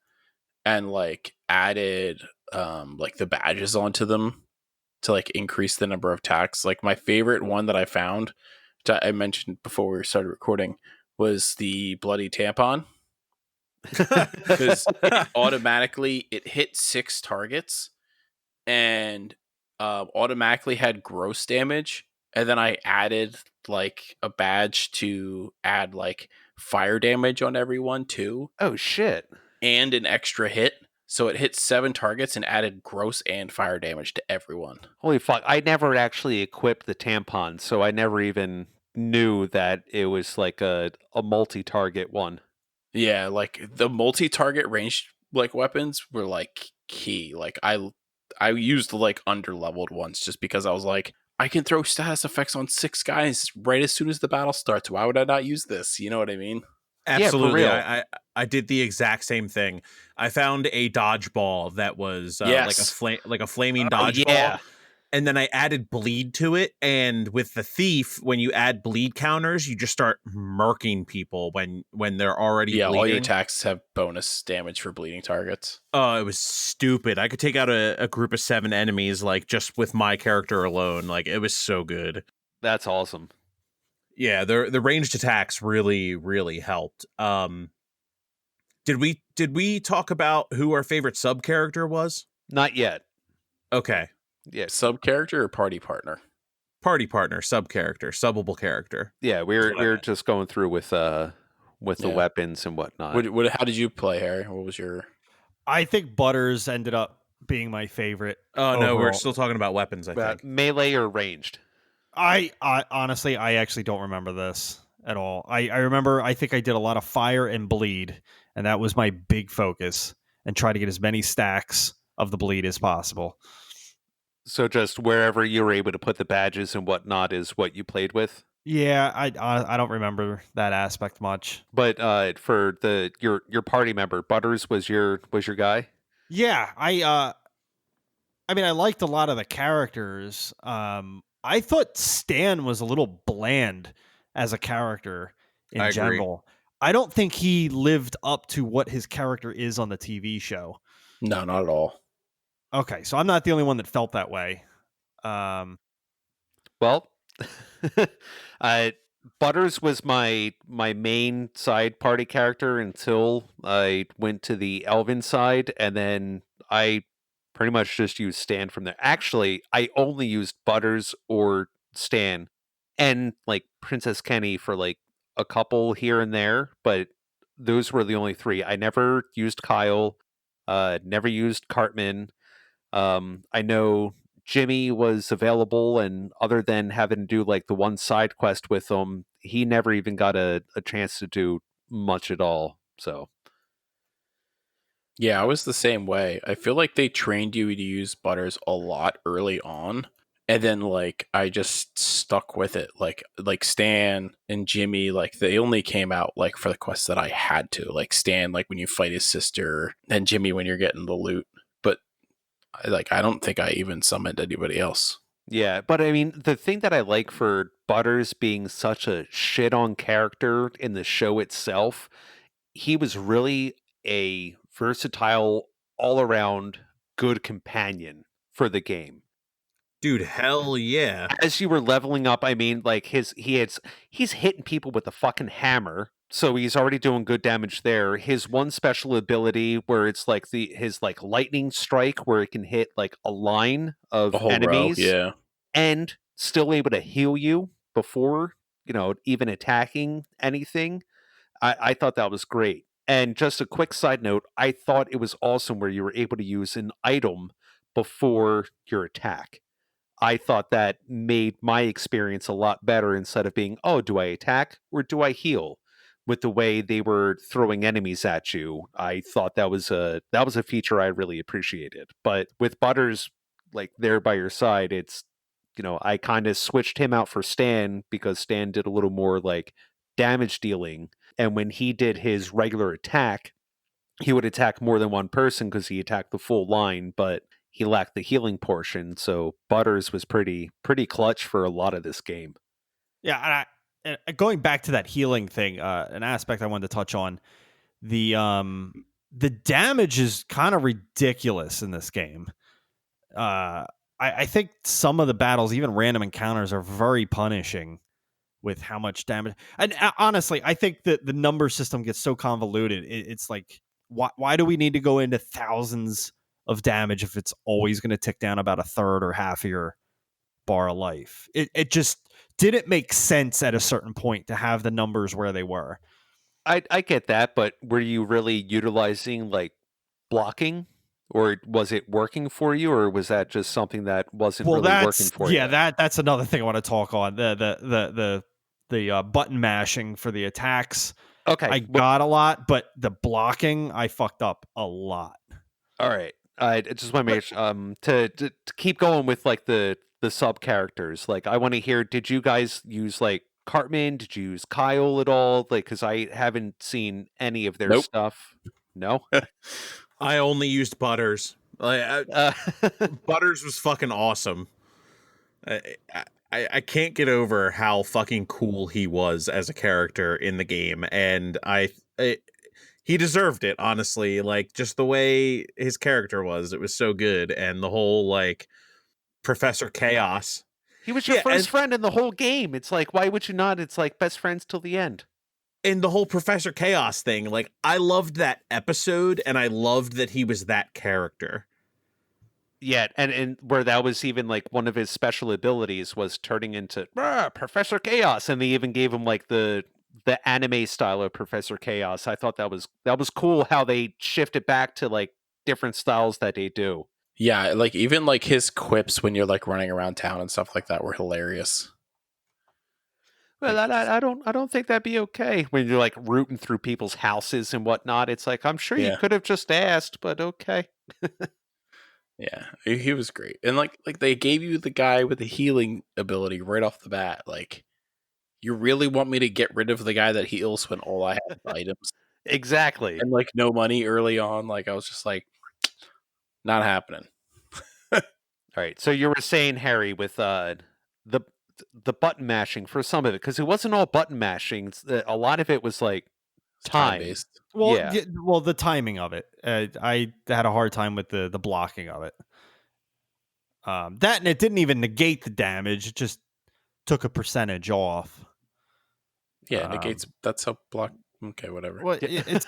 and like added like the badges onto them to like increase the number of attacks. Like my favorite one that I found, that I mentioned before we started recording, was the bloody tampon. Because it hit 6 targets and automatically had gross damage, and then I added like a badge to add like fire damage on everyone too. Oh shit. And an extra hit. So it hit 7 targets and added gross and fire damage to everyone. Holy fuck. I never actually equipped the tampon, so I never even knew that it was like a multi-target one. Yeah, like the multi-target ranged like weapons were like key. Like I used like under-leveled ones just because I was like, I can throw status effects on 6 guys right as soon as the battle starts. Why would I not use this? You know what I mean? Absolutely. Yeah, for real. I did the exact same thing. I found a dodgeball that was like a flaming dodgeball. Yeah. And then I added bleed to it. And with the thief, when you add bleed counters, you just start murking people when they're already bleeding. All your attacks have bonus damage for bleeding targets. Oh, it was stupid. I could take out a group of 7 enemies like just with my character alone. Like, it was so good. That's awesome. Yeah, the ranged attacks really, really helped. Did we talk about who our favorite sub character was? Not yet. Okay. Yeah. Sub character or party partner? party partner, sub character, subbable character. Yeah, we're just going through with the Yeah. weapons and whatnot. How did you play, Harry? What was your? I think Butters ended up being my favorite. Oh no, we're overall. still talking about weapons. I think. Melee or ranged? I honestly, I actually don't remember this at all. I remember, I think I did a lot of fire and bleed, and that was my big focus, and try to get as many stacks of the bleed as possible. So just wherever you were able to put the badges and whatnot is what you played with. Yeah, I don't remember that aspect much. But for your party member, Butters was your guy. Yeah, I mean, I liked a lot of the characters. I thought Stan was a little bland as a character in I agree. general. I don't think he lived up to what his character is on the TV show. No, not at all. Okay, so I'm not the only one that felt that way. Well, Butters was my main side party character until I went to the Elven side, and then I pretty much just used Stan from there. Actually, I only used Butters or Stan, and like Princess Kenny for like a couple here and there, but those were the only three. I never used Kyle, never used Cartman. I know Jimmy was available, and other than having to do like the one side quest with him, he never even got a chance to do much at all. So Yeah, I was the same way. I feel like they trained you to use Butters a lot early on, and then like I just stuck with it. Like Stan and Jimmy, like they only came out like for the quests that I had to. Like Stan, like when you fight his sister, and Jimmy when you're getting the loot. But I don't think I even summoned anybody else. yeah, but I mean, the thing that I like for Butters being such a shit on character in the show itself, he was really a versatile, all around good companion for the game. Dude, hell yeah. As you were leveling up, I mean, like he's hitting people with a fucking hammer, so he's already doing good damage there. His one special ability where it's like his like lightning strike, where it can hit like a line of The whole enemies, row, yeah. and still able to heal you before even attacking anything. I thought that was great. And just a quick side note, I thought it was awesome where you were able to use an item before your attack. I thought that made my experience a lot better instead of being, oh, do I attack or do I heal? With the way they were throwing enemies at you, I thought that was a feature I really appreciated. But with Butters like there by your side, it's I kind of switched him out for Stan because Stan did a little more like damage dealing, and when he did his regular attack, he would attack more than one person because he attacked the full line, but he lacked the healing portion. So Butters was pretty clutch for a lot of this game. Yeah, and going back to that healing thing, an aspect I wanted to touch on, the damage is kind of ridiculous in this game. I think some of the battles, even random encounters, are very punishing with how much damage. And honestly, I think that the number system gets so convoluted. It's like, why do we need to go into thousands of damage if it's always going to tick down about a third or half of your bar of life? It just didn't make sense at a certain point to have the numbers where they were. I get that, but were you really utilizing like blocking? Or was it working for you, or was that just something that wasn't really working for you? Yeah, that's another thing I want to talk on. The button mashing for the attacks. Okay, I got a lot, but the blocking I fucked up a lot. All right, I just want to make sure, to keep going with like the sub characters. Like, I want to hear. Did you guys use like Cartman? Did you use Kyle at all? Like, because I haven't seen any of their Nope. stuff. No. I only used Butters. Butters was fucking awesome. I can't get over how fucking cool he was as a character in the game, and he deserved it, honestly. Like, just the way his character was, it was so good, and the whole like Professor Chaos. He was your first friend in the whole game. It's like, why would you not? It's like best friends till the end. And the whole Professor Chaos thing, like, I loved that episode, and I loved that he was that character. Yeah, and where that was even like one of his special abilities was turning into Professor Chaos, and they even gave him like the anime style of Professor Chaos. I thought that was cool how they shifted back to like different styles that they do. Yeah, like even like his quips when you're like running around town and stuff like that were hilarious. Well, Like, I don't think that'd be okay when you're like rooting through people's houses and whatnot. It's like I'm sure you yeah, could have just asked, but okay. yeah, he was great, and like they gave you the guy with the healing ability right off the bat. Like, you really want me to get rid of the guy that heals when all I have is items Exactly. and like no money early on? Like, I was just like, not happening. All right. So you were saying, Harry, with the the button mashing for some of it, because it wasn't all button mashing. A lot of it was like It's time time. based. Well, Yeah. well, the timing of it, I had a hard time with the blocking of it. That and it didn't even negate the damage; it just took a percentage off. Yeah, Um, negates. That's how block. Okay, whatever. Well, it's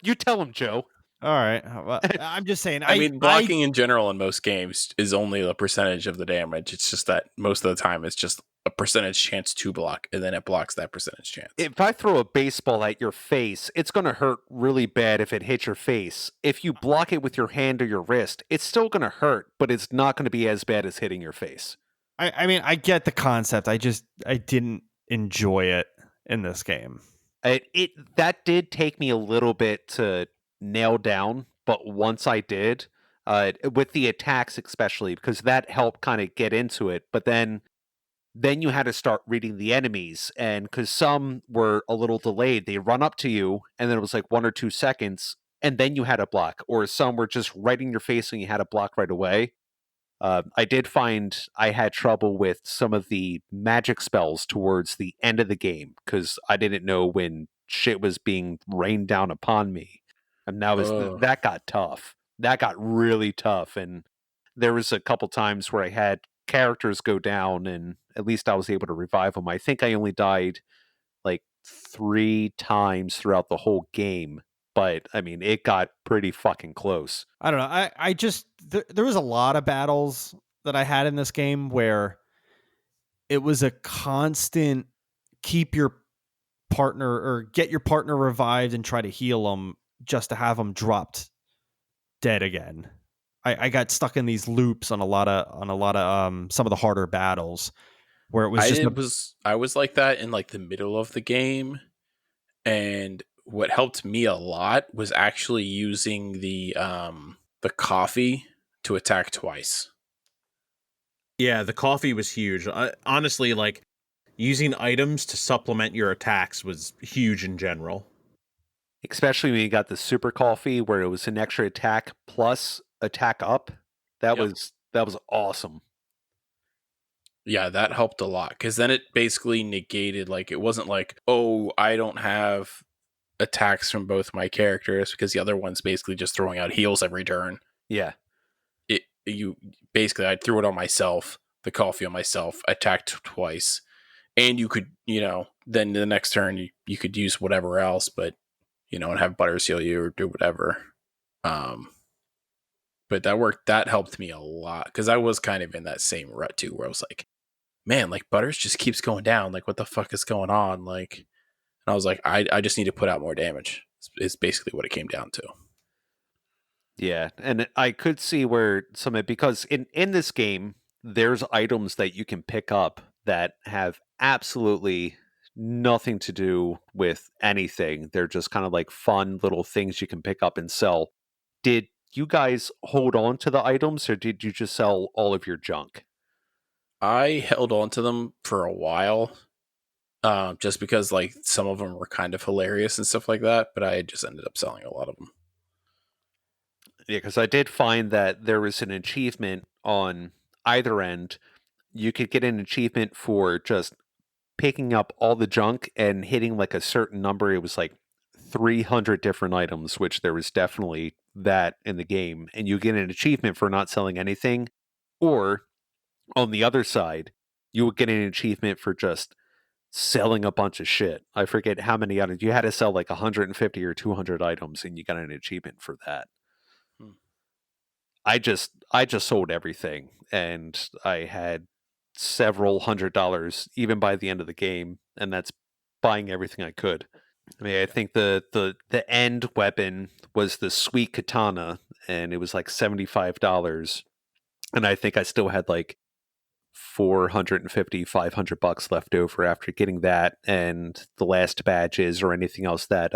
You tell him, Joe. all right. Well, I'm just saying. I mean, blocking in general in most games is only a percentage of the damage. It's just that most of the time it's just a percentage chance to block, and then it blocks that percentage chance. If I throw a baseball at your face, it's going to hurt really bad if it hits your face. If you block it with your hand or your wrist, it's still going to hurt, but it's not going to be as bad as hitting your face. I mean, I get the concept. I didn't enjoy it in this game. It that did take me a little bit to nail down, but once I did, with the attacks especially, because that helped kind of get into it. But then you had to start reading the enemies, and because some were a little delayed, they run up to you, and then it was like 1 or 2 seconds, and then you had to block, or some were just right in your face and you had to block right away. I did find I had trouble with some of the magic spells towards the end of the game because I didn't know when shit was being rained down upon me, and Oh, that got tough. That got really tough, and there was a couple times where I had characters go down, and at least I was able to revive them. I think I only died like 3 times throughout the whole game, but I mean, it got pretty fucking close. I don't know. I just there was a lot of battles that I had in this game where it was a constant keep your partner or get your partner revived and try to heal them just to have them dropped dead again. I got stuck in these loops on a lot of some of the harder battles where it was just I was like that in like the middle of the game, and what helped me a lot was actually using the coffee to attack twice. Yeah, the coffee was huge. Honestly, like using items to supplement your attacks was huge in general. Especially when you got the super coffee where it was an extra attack plus attack up. That Yep. was awesome. Yeah, that helped a lot because then it basically negated, like, it wasn't like, oh, I don't have attacks from both my characters because the other one's basically just throwing out heals every turn. Yeah. You basically, I threw it on myself, the coffee on myself, attacked twice, and you could, then the next turn you could use whatever else, but and have Butters heal you or do whatever. But that worked. That helped me a lot because I was kind of in that same rut too, where I was like, man, like Butters just keeps going down. Like, what the fuck is going on? Like, and I was like, I just need to put out more damage. It's basically what it came down to. Yeah. And I could see where because in this game, there's items that you can pick up that have absolutely nothing to do with anything. They're just kind of like fun little things you can pick up and sell. Did you guys hold on to the items or did you just sell all of your junk? I held on to them for a while, just because like some of them were kind of hilarious and stuff like that. But I just ended up selling a lot of them. Yeah, because I did find that there was an achievement on either end. You could get an achievement for just picking up all the junk and hitting like a certain number. It was like 300 different items, which there was definitely that in the game. And you get an achievement for not selling anything. Or on the other side, you would get an achievement for just selling a bunch of shit. I forget how many items. You had to sell like 150 or 200 items and you got an achievement for that. I just sold everything, and I had several $100s even by the end of the game, and that's buying everything I could. I mean, I think the end weapon was the sweet katana, and it was like $75, and I think I still had like 450, $500 left over after getting that and the last badges or anything else that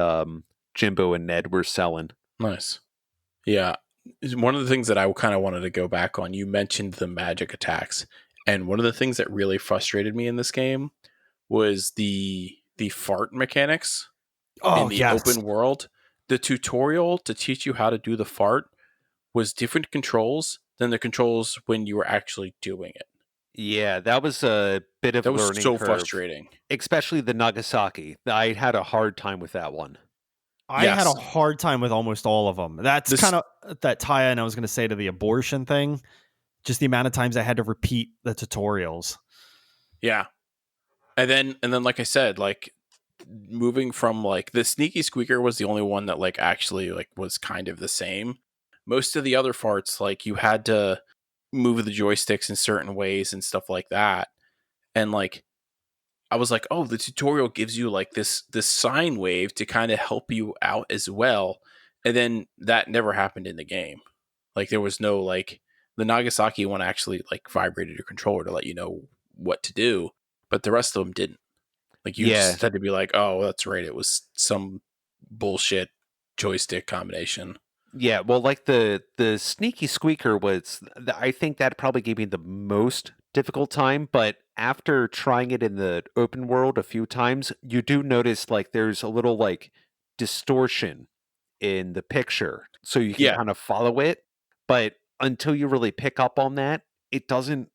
Jimbo and Ned were selling. Nice. Yeah. One of the things that I kind of wanted to go back on, you mentioned the magic attacks. And one of the things that really frustrated me in this game was the fart mechanics in the open world. The tutorial to teach you how to do the fart was different controls than the controls when you were actually doing it. Yeah, that was a bit of That a was learning so curve, frustrating. especially the Nagasaki. I had a hard time with that one. I had a Yes. hard time with almost all of them. That's This- kind of that tie-in I was going to say to the abortion thing. Just the amount of times I had to repeat the tutorials. Yeah. And then like I said, like moving from like the sneaky squeaker was the only one that like actually like was kind of the same. Most of the other farts, like you had to move the joysticks in certain ways and stuff like that. And like I was like, oh, the tutorial gives you like this sine wave to kind of help you out as well. And then that never happened in the game. Like there was no like the Nagasaki one actually like vibrated your controller to let you know what to do, but the rest of them didn't. Like you Yeah. just had to be like, oh, that's right, it was some bullshit joystick combination. Yeah, well, like the sneaky squeaker was, I think that probably gave me the most difficult time. But after trying it in the open world a few times, you do notice like there's a little like distortion in the picture, so you can Yeah. kind of follow it. But until you really pick up on that, it doesn't.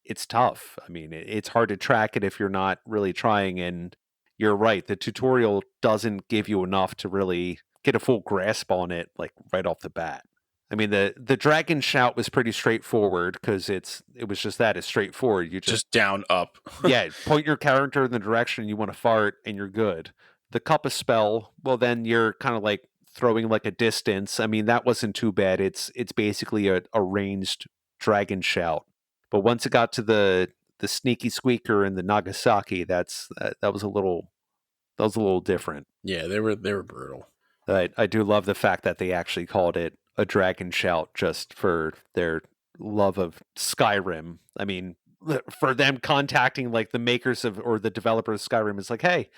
It's tough. I mean, it's hard to track it if you're not really trying. And you're right, the tutorial doesn't give you enough to really get a full grasp on it, like right off the bat. I mean, the dragon shout was pretty straightforward because it was just that, it's straightforward. You Just down, up. yeah, point your character in the direction you want to fart, and you're good. The cup of spell, well, then you're kind of like throwing like a distance. I mean, that wasn't too bad. It's basically a ranged dragon shout. But once it got to the sneaky squeaker and the Nagasaki, that was a little different. Yeah, they were brutal. I do love the fact that they actually called it a dragon shout just for their love of Skyrim. I mean, for them contacting like the makers of or the developers of Skyrim, it's like, hey,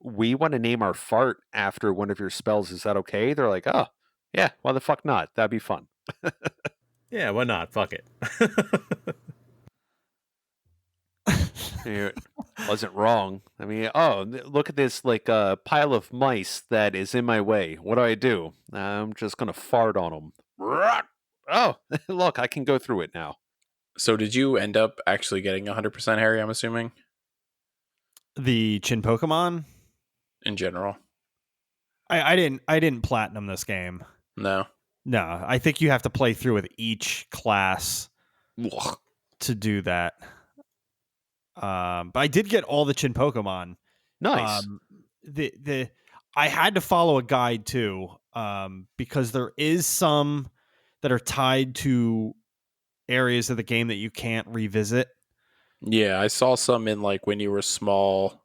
we want to name our fart after one of your spells. Is that okay? They're like, oh, yeah, why the fuck not? That'd be fun. Yeah, why not? Fuck it. It wasn't wrong. I mean, look at this like pile of mice that is in my way. What do? I'm just gonna fart on them. Oh, look, I can go through it now. So did you end up actually getting 100% Harry, I'm assuming? The Chin Pokemon? In general? I didn't platinum this game. No. No, I think you have to play through with each class Ugh. to do that. But I did get all the Chin Pokemon. Nice. I had to follow a guide too, because there is some that are tied to areas of the game that you can't revisit. Yeah, I saw some in like when you were small,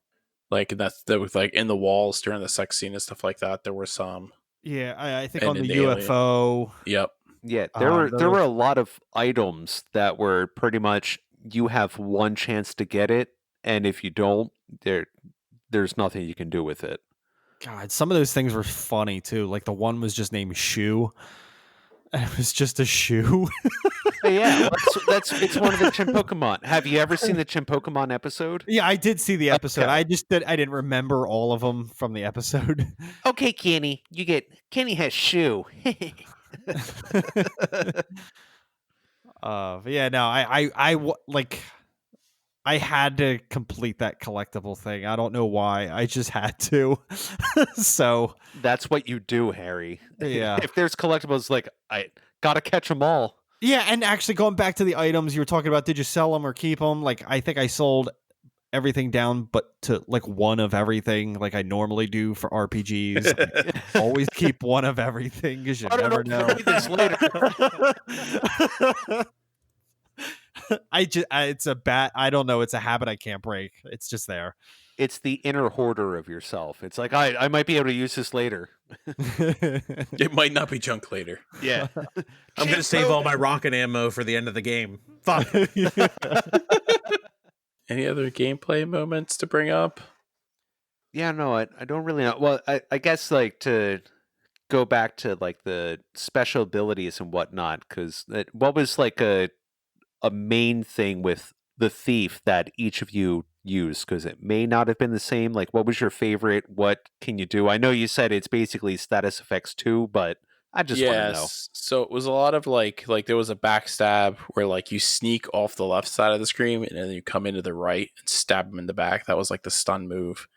like that was like in the walls during the sex scene and stuff like that. There were some. Yeah, I think And on in the the alien. UFO. Yep. Yeah, there were those- a lot of items that were pretty much you have one chance to get it, and if you don't, there's nothing you can do with it. God, some of those things were funny too. Like the one was just named Shoe. And it was just a shoe. Yeah, it's one of the Chin Pokemon. Have you ever seen the Chin Pokemon episode? Yeah, I did see the episode. Okay. I didn't remember all of them from the episode. Okay, Kenny, Kenny has shoe. But yeah, no, I had to complete that collectible thing. I don't know why. I just had to. So That's what you do, Harry. Yeah. If there's collectibles, like I gotta catch them all. yeah, and actually going back to the items you were talking about, did you sell them or keep them? Like I think I sold everything down, but to like one of everything, like I normally do for RPGs. Always keep one of everything because you I don't never know. know. Read this later. It's a bat. I don't know. It's a habit I can't break. It's just there. It's the inner hoarder of yourself. It's like I might be able to use this later. It might not be junk later. Yeah. I'm gonna save all my rocket ammo for the end of the game. Fuck. Any other gameplay moments to bring up? Yeah, no, I don't really know. Well, I guess like to go back to like the special abilities and whatnot, because what was like a main thing with the thief that each of you used? Because it may not have been the same. Like, what was your favorite? What can you do? I know you said it's basically status effects too, but I just want to know. Yes. So it was a lot of like there was a backstab where like you sneak off the left side of the screen and then you come into the right and stab him in the back. That was like the stun move.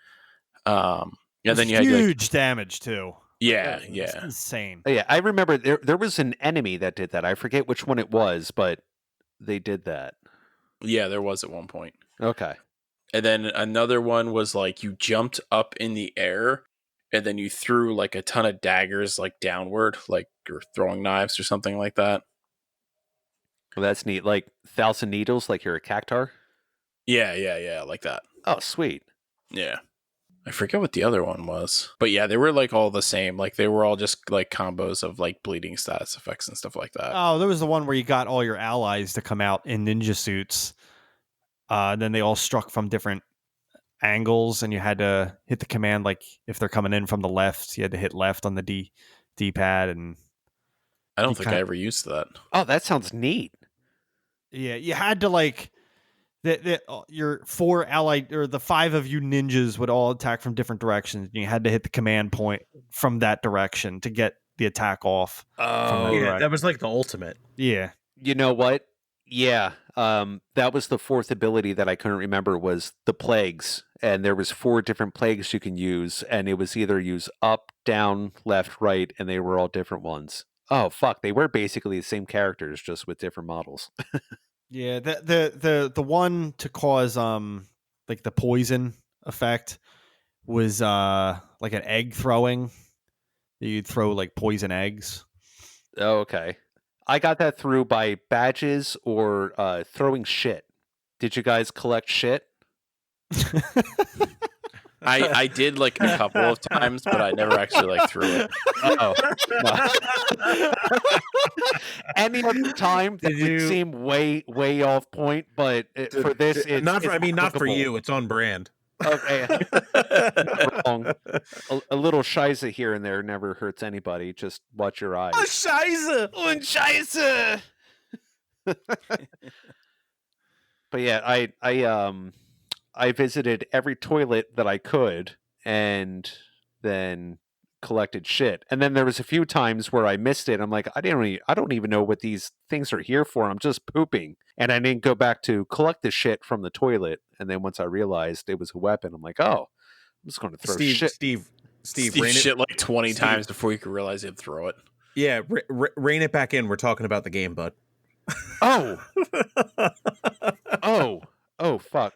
And then you had huge damage too. Yeah, It's yeah. insane. Oh, yeah, I remember there was an enemy that did that. I forget which one it was, but they did that. Yeah, there was at one point. Okay. And then another one was like you jumped up in the air and then you threw like a ton of daggers like downward, like you're throwing knives or something like that. Well, that's neat. Like 1,000 needles, like you're a cactar. Yeah, like that. Oh, sweet. Yeah. I forget what the other one was. But yeah, they were like all the same. Like they were all just like combos of like bleeding status effects and stuff like that. Oh, there was the one where you got all your allies to come out in ninja suits. Then they all struck from different angles, and you had to hit the command. Like if they're coming in from the left, you had to hit left on the D pad, and I don't think I ever used that. Oh, that sounds neat. Yeah, you had to like your 4 allied or the 5 of you ninjas would all attack from different directions. And you had to hit the command point from that direction to get the attack off. Oh, Yeah, that was like the ultimate. Yeah. You know what? Yeah, that was the fourth ability that I couldn't remember was the plagues, and there was 4 different plagues you can use, and it was either use up, down, left, right, and they were all different ones. Oh fuck, they were basically the same characters, just with different models. Yeah, the one to cause like the poison effect was like an egg throwing. You'd throw like poison eggs. Oh, okay. I got that through by badges or throwing shit. Did you guys collect shit? I did like a couple of times, but I never actually like threw it. Oh. Any other time that would seem way off point, but for this, it's not for. it's I mean, not for applicable. you. It's on brand. Okay. Wrong. A little shiza here and there never hurts anybody. Just watch your eyes. Scheiße! Und Scheiße! But yeah, I visited every toilet that I could and then collected shit. And then there was a few times where I missed it. I'm like, I don't even know what these things are here for. I'm just pooping. And I didn't go back to collect the shit from the toilet. And then once I realized it was a weapon, I'm like, oh, I'm just going to throw shit. Steve, rein shit like 20 times before you could realize you'd throw it. Yeah, rein it back in. We're talking about the game, bud. Oh. Oh, fuck.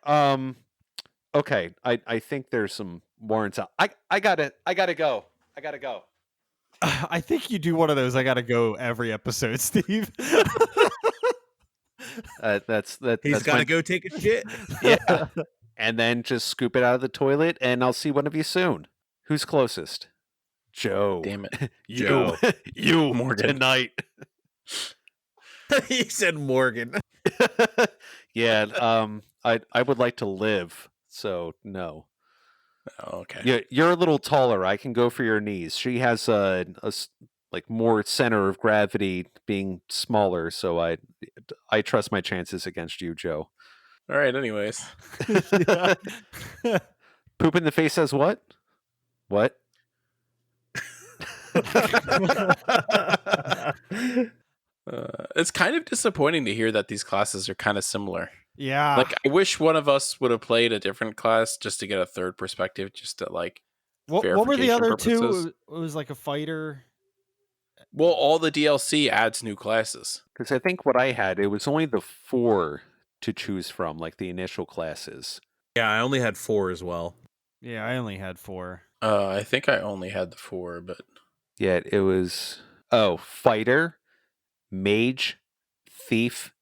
Okay, I think there's some warrants out. I gotta go. I think you do one of those. I gotta go every episode, Steve. That's He's got to go take a shit. Yeah, and then just scoop it out of the toilet, and I'll see one of you soon. Who's closest? Joe. Damn it. You. Joe. You Morgan. tonight. He said Morgan. Yeah. I would like to live. So no. Oh, okay. Yeah, you're a little taller. I can go for your knees. She has like more center of gravity being smaller, so I trust my chances against you, Joe. All right, anyways. Poop in the face says what? What? It's kind of disappointing to hear that these classes are kind of similar. Yeah. Like, I wish one of us would have played a different class just to get a third perspective, just to like. What were the other purposes. two? It was like a fighter. Well, all the DLC adds new classes. Because I think what I had, it was only the 4 to choose from, like the initial classes. Yeah, I only had 4 as well. Yeah, I only had 4. I think I only had the 4, but Yeah, it was fighter, mage, thief,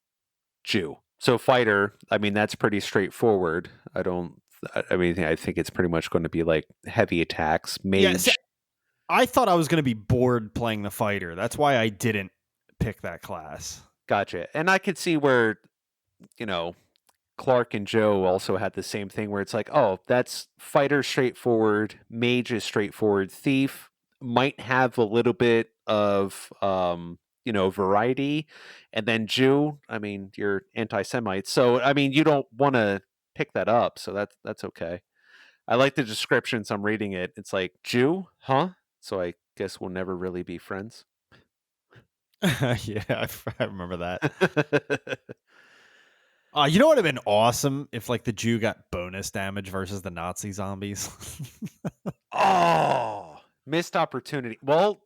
Jew. So fighter, I mean that's pretty straightforward. I think it's pretty much going to be like heavy attacks, Yeah, mage. I thought I was going to be bored playing the fighter. That's why I didn't pick that class. Gotcha. And I could see where, you know, Clark and Joe also had the same thing where it's like, oh, that's fighter straightforward, mage is straightforward, thief might have a little bit of variety, and then Jew, I mean, you're anti-Semite, so I mean, you don't want to pick that up, so that's okay. I like the descriptions. I'm reading it. It's like Jew, huh? So I guess we'll never really be friends. Yeah, I remember that. You know what would have been awesome if like the Jew got bonus damage versus the Nazi zombies. Oh, missed opportunity. Well,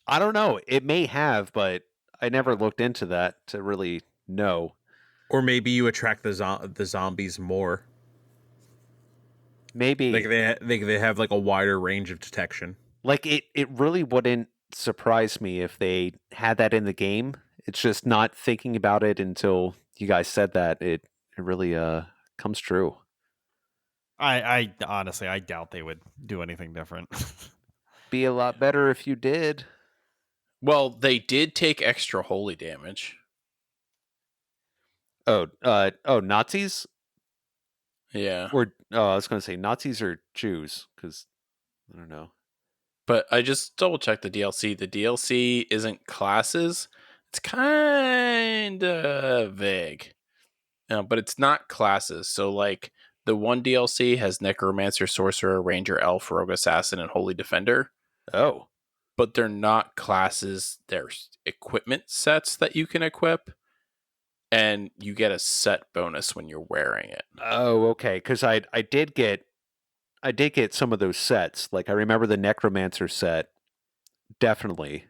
I don't know. It may have, but I never looked into that to really know. Or maybe you attract the zombies more. Maybe Like they have like a wider range of detection. like it really wouldn't surprise me if they had that in the game. It's just not thinking about it until you guys said that. It really comes true. I honestly I doubt they would do anything different. Be a lot better if you did. well, they did take extra holy damage. Nazis? Yeah. Or I was going to say Nazis or Jews cuz I don't know. But I just double checked the DLC. The DLC isn't classes. It's kind of vague. But it's not classes. So, like, the one DLC has Necromancer, Sorcerer, Ranger, Elf, Rogue Assassin, and Holy Defender. Oh. But they're not classes. They're equipment sets that you can equip. And you get a set bonus when you're wearing it. Oh, okay. Cuz I did get some of those sets. Like I remember the Necromancer set, definitely.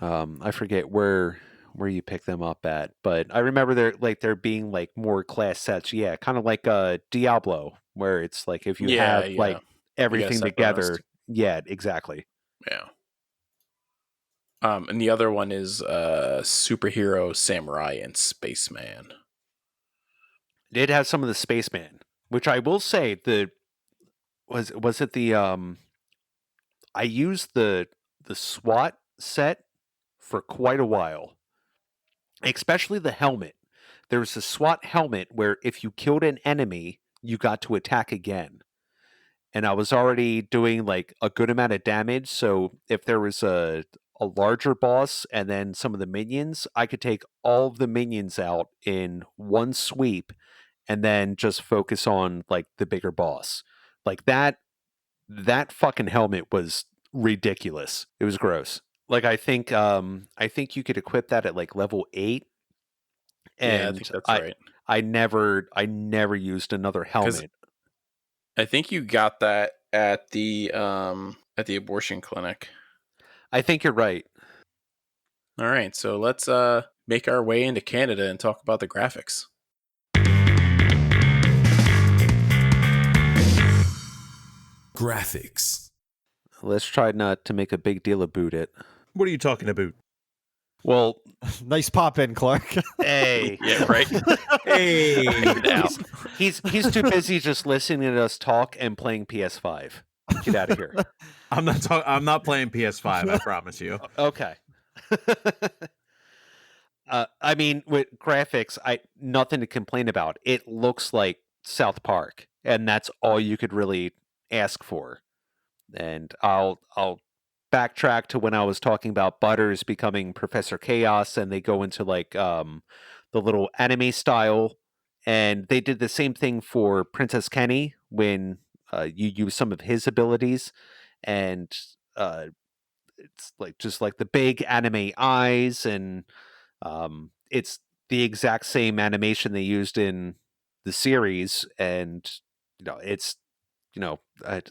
I forget where you pick them up at, but I remember there being like more class sets. Yeah, kind of like Diablo, where it's like if you Yeah, have like yeah. You get a everything set bonus. together. Yeah, exactly. Yeah. And the other one is Superhero, Samurai, and Spaceman. Did have some of the Spaceman, which I will say was it the I used the SWAT set for quite a while, especially the helmet. There was a SWAT helmet where if you killed an enemy, you got to attack again. And I was already doing like a good amount of damage, so if there was a larger boss and then some of the minions, I could take all of the minions out in one sweep and then just focus on like the bigger boss. Like that fucking helmet was ridiculous. It was gross. Like I think you could equip that at like level 8, Yeah, I and think that's right. I never used another helmet. I think you got that at the abortion clinic. I think you're right. All right, so let's make our way into Canada and talk about the graphics. Graphics. Let's try not to make a big deal about it. What are you talking about? Well, Nice pop in, Clark. hey, Yeah, right. Hey, he's too busy just listening to us talk and playing PS5. Get out of here. I'm not playing PS5. I promise you. Okay. I mean, with graphics, nothing to complain about. It looks like South Park, and that's all you could really ask for. And I'll backtrack to when I was talking about Butters becoming Professor Chaos, and they go into like the little anime style, and they did the same thing for Princess Kenny when you use some of his abilities, and it's like just like the big anime eyes, and it's the exact same animation they used in the series, and it's I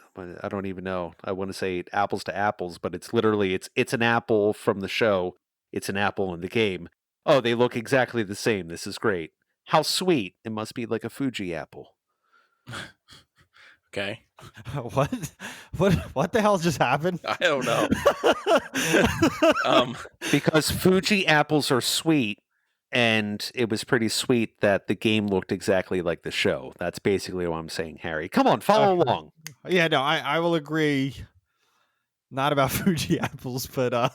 don't even know. I want to say apples to apples, but it's literally it's an apple from the show. It's an apple in the game. Oh, they look exactly the same. This is great. How sweet. It must be like a Fuji apple. Okay. What? What the hell just happened? I don't know. Because Fuji apples are sweet, and it was pretty sweet that the game looked exactly like the show. That's basically what I'm saying, Harry. Come on, follow along. Yeah, no, I will agree. Not about Fuji apples, but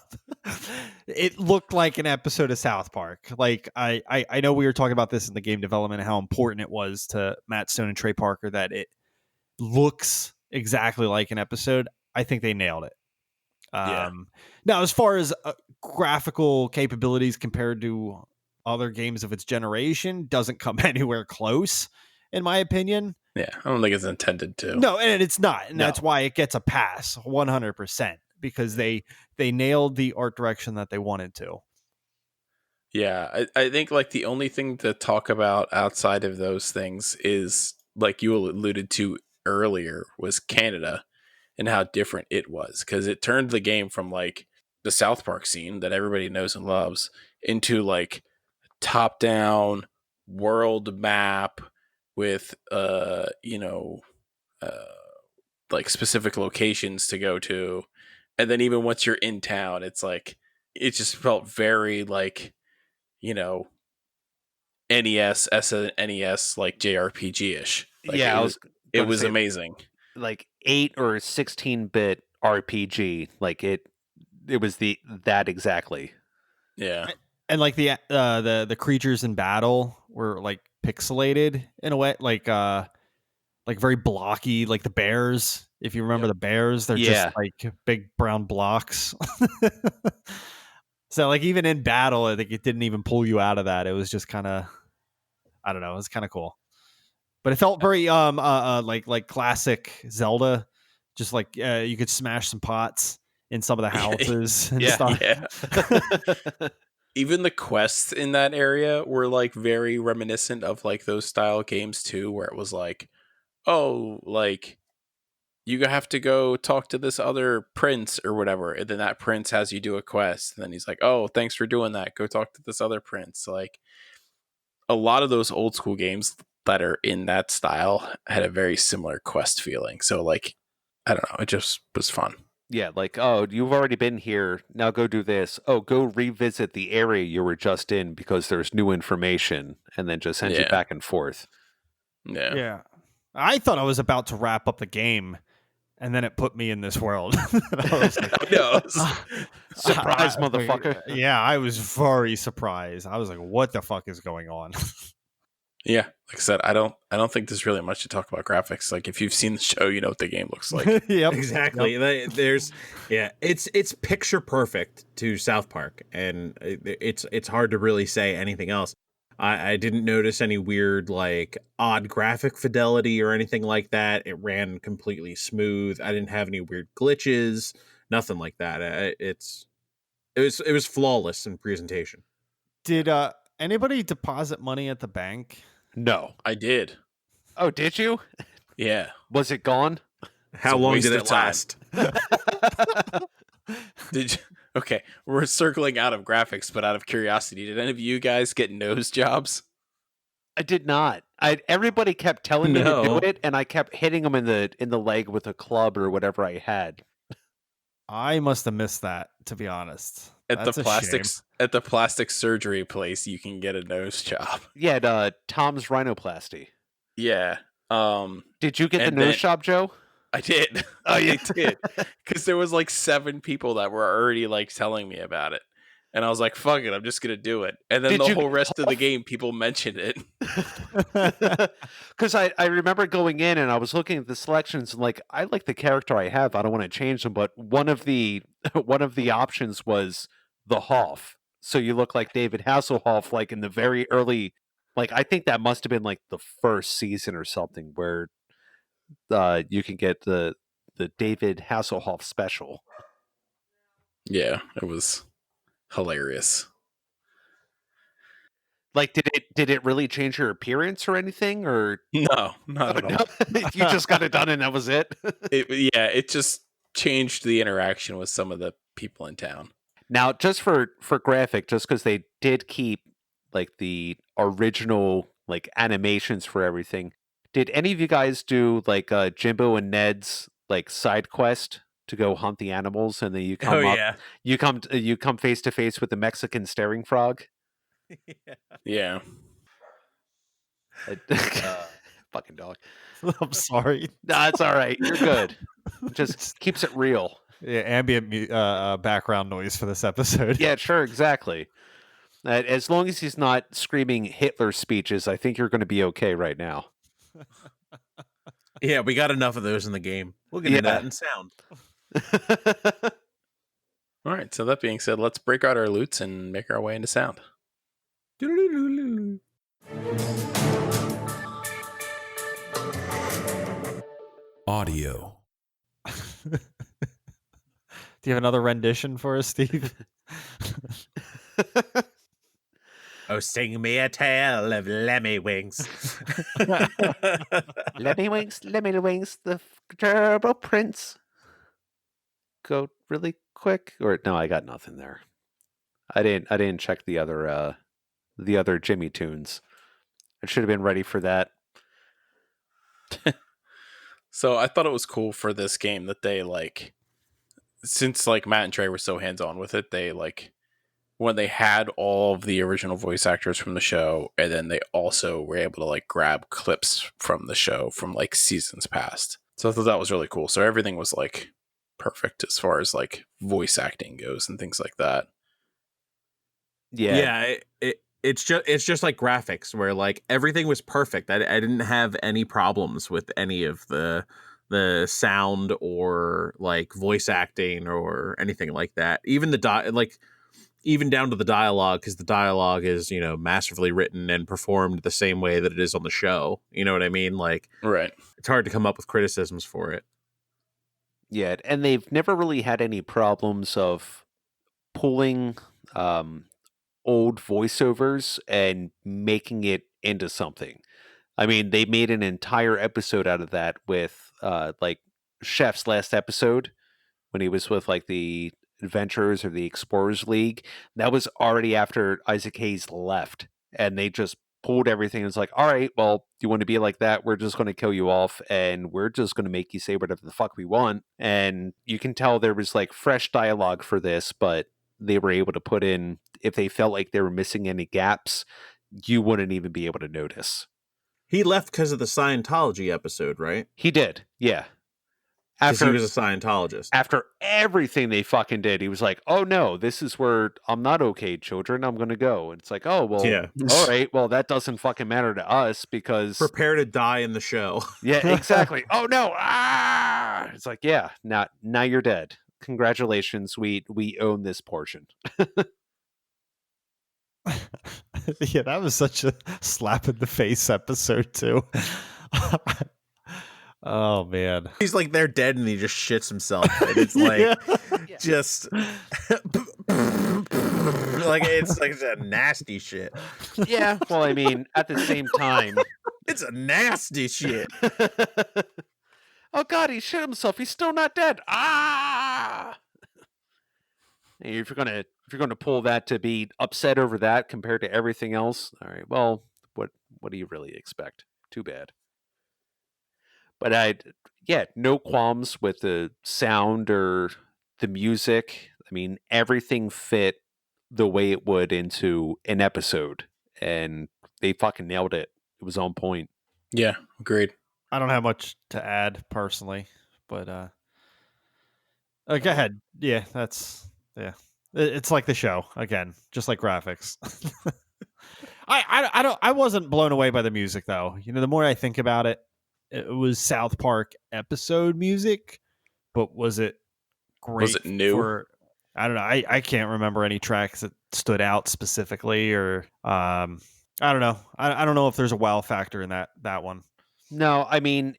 it looked like an episode of South Park. Like I know we were talking about this in the game development, how important it was to Matt Stone and Trey Parker that it looks exactly like an episode. I think they nailed it. Yeah. Now, as far as graphical capabilities compared to other games of its generation, doesn't come anywhere close, in my opinion. Yeah, I don't think it's intended to. No, and it's not, and No. that's why it gets a pass 100% because they nailed the art direction that they wanted to. Yeah, I think like the only thing to talk about outside of those things is, like you alluded to earlier, was Canada and how different it was, because it turned the game from like the South Park scene that everybody knows and loves into like top down world map with like specific locations to go to, and then even once you're in town, it's like it just felt very like, you know, NES, SNES, like JRPG ish. Like Yeah, I was it gonna was say, amazing. like 8 or 16-bit RPG. Like it was that exactly. Yeah. And like the creatures in battle were like pixelated in a way, like very blocky, like the bears. If you remember Yep. the bears, they're Yeah. just like big brown blocks. So like even in battle, I think it didn't even pull you out of that. It was just kind of, I don't know, it was kind of cool. But it felt very like classic Zelda, just like you could smash some pots in some of the houses and Yeah. stuff. Yeah. Even the quests in that area were like very reminiscent of like those style games too, where it was like, oh, like you have to go talk to this other prince or whatever, and then that prince has you do a quest, and then he's like, oh, thanks for doing that, go talk to this other prince. Like a lot of those old school games that are in that style had a very similar quest feeling. So like, I don't know, it just was fun. Yeah, like, oh, you've already been here. Now go do this. Oh, go revisit the area you were just in because there's new information, and then just send you Yeah. back and forth. Yeah. Yeah. I thought I was about to wrap up the game, and then it put me in this world. I was like, I know. Surprise, motherfucker. Yeah, I was very surprised. I was like, what the fuck is going on? Yeah, like I said, I don't think there's really much to talk about graphics. Like if you've seen the show, you know what the game looks like. Yep. Exactly. There's it's picture perfect to South Park, and it's hard to really say anything else. I didn't notice any weird like odd graphic fidelity or anything like that. It ran completely smooth. I didn't have any weird glitches, nothing like that. It was flawless in presentation. Did anybody deposit money at the bank? No. I did. Oh, did you? Yeah. Was it gone? How a long waste did of it time. last? Did you? Okay, we're circling out of graphics, but out of curiosity, did any of you guys get nose jobs? I did not. Everybody kept telling me to No. do it, and I kept hitting them in the leg with a club or whatever I had. I must have missed that, to be honest. At That's the a plastics at the plastic surgery place, you can get a nose job. Yeah, Tom's Rhinoplasty. Yeah. Did you get the And nose then- job, Joe? I did. Oh, yeah. I did. Because there was like 7 people that were already like telling me about it. And I was like, fuck it, I'm just going to do it. And then Did the you whole get rest of the off? game, people mentioned it. Because I remember going in and I was looking at the selections and like, I like the character I have. I don't want to change them, but one of the options was the Hoff. So you look like David Hasselhoff, like in the very early, like I think that must have been like the first season or something where you can get the David Hasselhoff special. Yeah, it was hilarious. Like, did it really change your appearance or anything, or No, not at all. you just got it done and that was it? It just changed the interaction with some of the people in town. Now, just for graphic, just because they did keep like the original like animations for everything, Did any of you guys do like Jimbo and Ned's like side quest to go hunt the animals, and then you come up, yeah. you come face to face with the Mexican staring frog? Yeah. Fucking dog. I'm sorry. Nah, it's all right. You're good. Just keeps it real. Yeah, ambient background noise for this episode. Yeah, sure, exactly. As long as he's not screaming Hitler speeches, I think you're going to be okay right now. Yeah, we got enough of those in the game. We'll get Yeah. into that in sound. All right. So that being said, let's break out our loots and make our way into sound. Audio. Do you have another rendition for us, Steve? Oh, sing me a tale of Lemmy Winks. Lemmy Winks, the Turbo Prince. Go really quick, or no? I got nothing there. I didn't check the other Jimmy tunes. I should have been ready for that. So I thought it was cool for this game that they since Matt and Trey were so hands on with it, they when they had all of the original voice actors from the show, and then they also were able to grab clips from the show from seasons past. So I thought that was really cool. So everything was perfect as far as voice acting goes and things like that. Yeah, It's just like graphics where everything was perfect. I didn't have any problems with any of the sound or voice acting or anything like that. Even even down to the dialogue, because the dialogue is massively written and performed the same way that it is on the show. You know what I mean? Right. It's hard to come up with criticisms for it. yeah, and they've never really had any problems of pulling old voiceovers and making it into something. I mean, they made an entire episode out of that with Chef's last episode when he was with the Adventurers or the Explorers League. That was already after Isaac Hayes left, and they just pulled everything. It's like, all right, well, you want to be like that? We're just going to kill you off, and we're just going to make you say whatever the fuck we want. And you can tell there was fresh dialogue for this, but they were able to put in, if they felt like they were missing any gaps, you wouldn't even be able to notice. He left because of the Scientology episode, right? He did, yeah. Because he was a Scientologist. After everything they fucking did, he was like, oh no, this is where I'm not okay, children. I'm going to go. And it's like, oh, well, Yeah. all right. Well, that doesn't fucking matter to us because. Prepare to die in the show. Yeah, exactly. Oh no. Ah! It's like, yeah, now you're dead. Congratulations. We own this portion. Yeah, that was such a slap in the face episode too. Oh man. He's they're dead and he just shits himself. And it's just it's a nasty shit. Yeah. Well, I mean, at the same time. It's a nasty shit. Oh God, he shit himself. He's still not dead. Ah! And if you're gonna pull that to be upset over that compared to everything else, all right. Well, what do you really expect? Too bad. But no qualms with the sound or the music. I mean, everything fit the way it would into an episode, and they fucking nailed it. It was on point. Yeah, agreed. I don't have much to add personally, but go ahead. Yeah, it's like the show again, just like graphics. I wasn't blown away by the music though. The more I think about it, it was South Park episode music, but was it great? Was it new? I don't know. I can't remember any tracks that stood out specifically, or I don't know. I don't know if there's a wow factor in that one. No, I mean,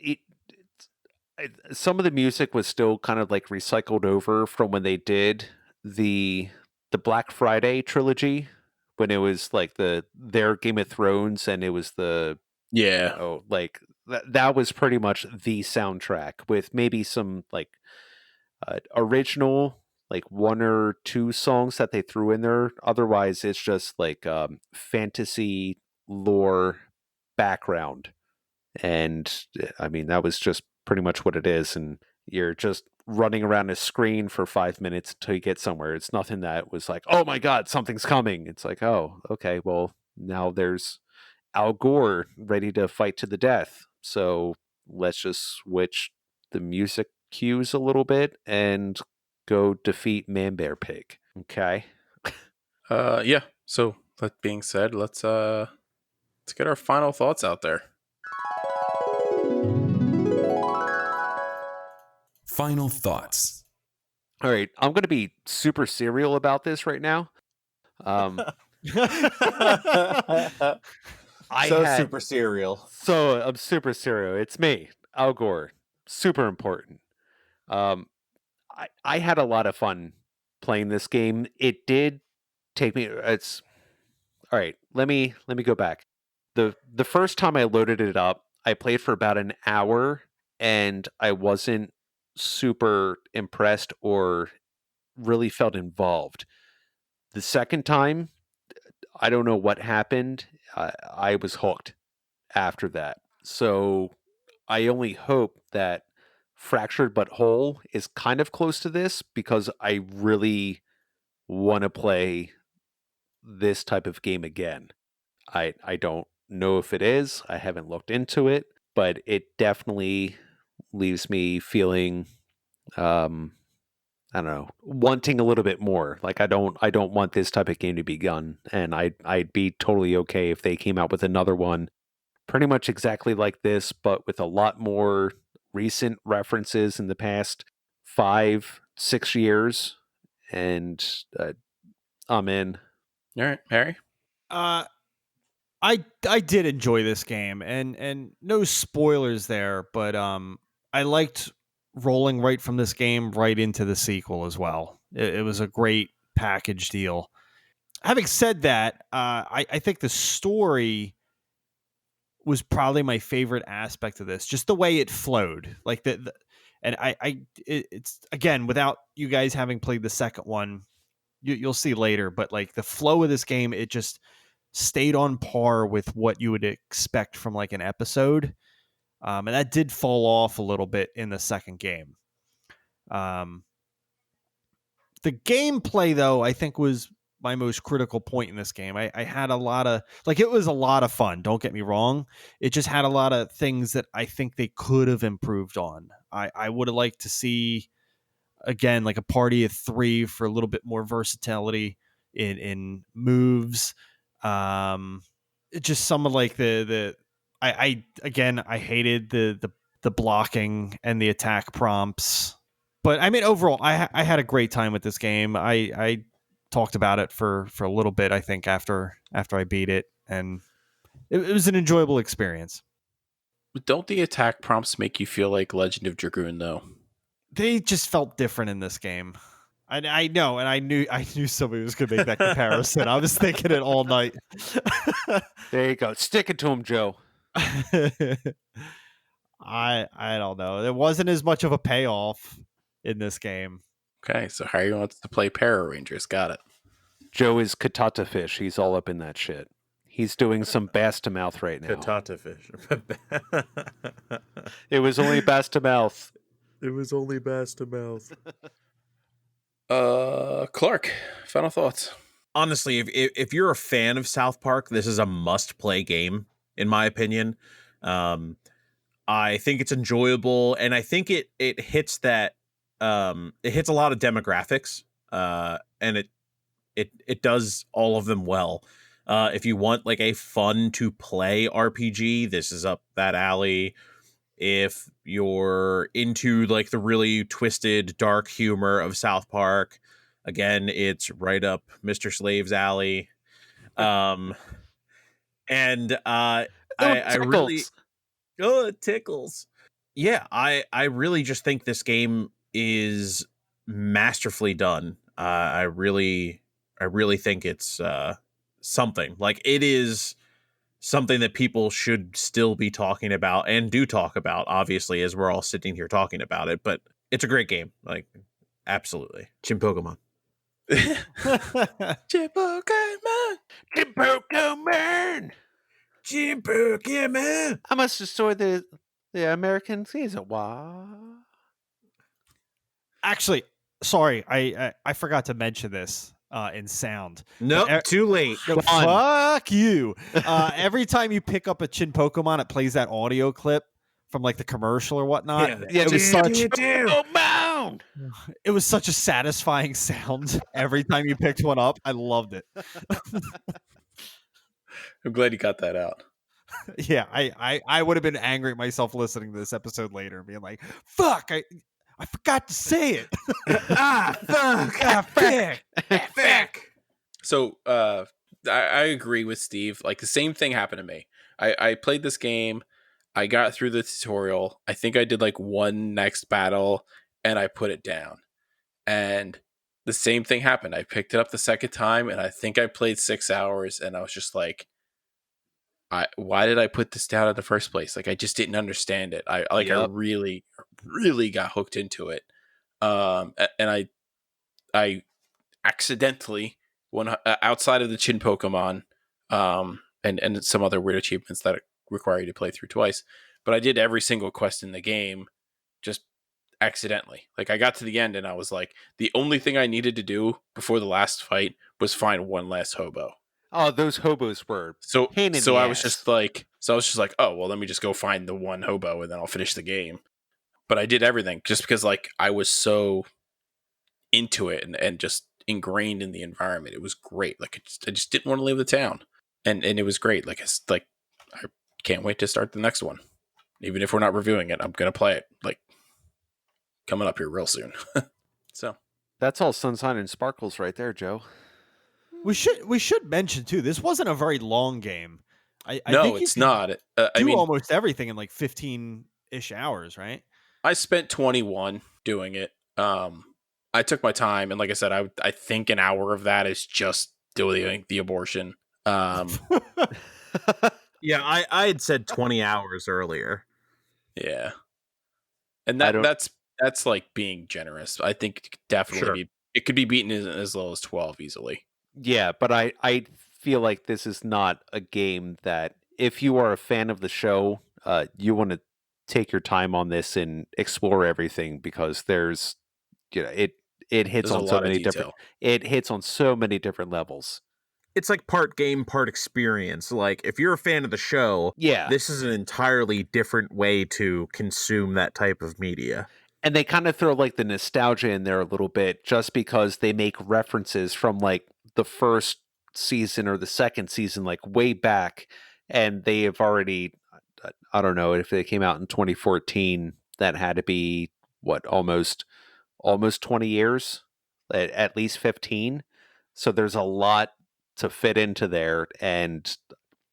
some of the music was still kind of recycled over from when they did the Black Friday trilogy, when it was their Game of Thrones, and it was that was pretty much the soundtrack with maybe some original one or two songs that they threw in there. Otherwise, it's just fantasy lore background And I mean, that was just pretty much what it is. And you're just running around a screen for 5 minutes until you get somewhere. It's nothing that was like, oh my God, something's coming. It's like, oh, okay, well, now there's Al Gore ready to fight to the death. So let's just switch the music cues a little bit and go defeat Man Bear Pig. Okay. Yeah. So that being said, let's get our final thoughts out there. Final thoughts. All right. I'm going to be super serial about this right now. Super serial. So I'm super serial. It's me, Al Gore. Super important. I had a lot of fun playing this game. It did take me. It's all right. Let me go back. The first time I loaded it up, I played for about an hour, and I wasn't super impressed or really felt involved. The second time, I don't know what happened. I was hooked after that. So I only hope that Fractured But Whole is kind of close to this, because I really want to play this type of game again. I don't know if it is. I haven't looked into it, but it definitely leaves me feeling I don't know, wanting a little bit more. Like I don't want this type of game to be done, and I'd be totally okay if they came out with another one pretty much exactly like this, but with a lot more recent references in the past 5-6 years, and I'm in. All right, Harry. I did enjoy this game, and no spoilers there, but I liked rolling right from this game right into the sequel as well. It was a great package deal. Having said that, I think the story was probably my favorite aspect of this. Just the way it flowed, like and it's again, without you guys having played the second one, you'll see later. But like the flow of this game, it just stayed on par with what you would expect from like an episode, and that did fall off a little bit in the second game. The gameplay, though, I think was my most critical point in this game. I had a lot of it was a lot of fun. Don't get me wrong. It just had a lot of things that I think they could have improved on. I would have liked to see again like a party of 3 for a little bit more versatility in moves. Just some of like I again I hated the blocking and the attack prompts. But I mean, overall, I had a great time with this game. I talked about it for a little bit, I think, after I beat it, and it was an enjoyable experience. Don't the attack prompts make you feel like Legend of Dragoon, though? They just felt different in this game. I know, and I knew somebody was going to make that comparison. I was thinking it all night. There you go. Stick it to him, Joe. I don't know. There wasn't as much of a payoff in this game. Okay, so Harry wants to play Para Rangers. Got it. Joe is Katata Fish. He's all up in that shit. He's doing some bass to mouth right now. Katata fish. It was only bass to mouth. It was only bass to mouth. Clark, final thoughts. Honestly, if you're a fan of South Park, this is a must-play game, in my opinion. I think it's enjoyable, and I think it hits that it hits a lot of demographics, and it does all of them well. If you want like a fun to play RPG, this is up that alley. If you're into like the really twisted, dark humor of South Park, again, it's right up Mr. Slave's alley. And I really, it tickles. Yeah, I really just think this game is masterfully done. I really think it's something. Like, it is something that people should still be talking about and do talk about, obviously, as we're all sitting here talking about it. But it's a great game. Like, absolutely. Chim Pokemon. Chim Pokemon. Chim Pokemon. Chin Pokemon. I must destroy the American season. What? Actually, sorry, I forgot to mention this in sound. Nope, But too late. no, fuck you. Every time you pick up a Chin Pokemon, it plays that audio clip from like the commercial or whatnot. Yeah, it was such Oh, mound. it was such a satisfying sound every time you picked one up. I loved it. I'm glad you got that out. Yeah, I would have been angry at myself listening to this episode later, being like, "Fuck, I forgot to say it." Fuck. So I agree with Steve. Like the same thing happened to me. I played this game. I got through the tutorial. I think I did like one next battle and I put it down. And the same thing happened. I picked it up the second time and I think I played 6 hours and I was just like, why did I put this down in the first place? Like I just didn't understand it. I really, really got hooked into it. And I accidentally, when outside of the Chin Pokemon, and some other weird achievements that require you to play through twice, but I did every single quest in the game just accidentally. Like I got to the end and I was like, the only thing I needed to do before the last fight was find one last hobo. Oh, those hobos were So pain in the I ass. was just like, oh well, let me just go find the one hobo and then I'll finish the game. But I did everything just because like I was so into it and just ingrained in the environment. It was great. Like I just didn't want to leave the town, and it was great. Like I can't wait to start the next one. Even if we're not reviewing it, I'm gonna play it like coming up here real soon. So That's all sunshine and sparkles right there, Joe. We should mention too. This wasn't a very long game. I no, think it's not. I I mean, almost everything in like 15-ish hours, right? I spent 21 doing it. I took my time, and like I said, I think an hour of that is just doing the abortion. Yeah, I had said 20 hours earlier. Yeah, and that's like being generous. I think it could definitely it could be beaten as low as 12 easily. Yeah, but I feel like this is not a game that if you are a fan of the show, you want to take your time on this and explore everything because there's it hits There's on a so lot of many detail. it hits on so many different levels. It's like part game, part experience. Like if you're a fan of the show, Yeah. this is an entirely different way to consume that type of media. And they kind of throw like the nostalgia in there a little bit just because they make references from like the first season or the second season, like way back. And they have already, I don't know if they came out in 2014, that had to be what, almost 20 years, at least 15. So there's a lot to fit into there. And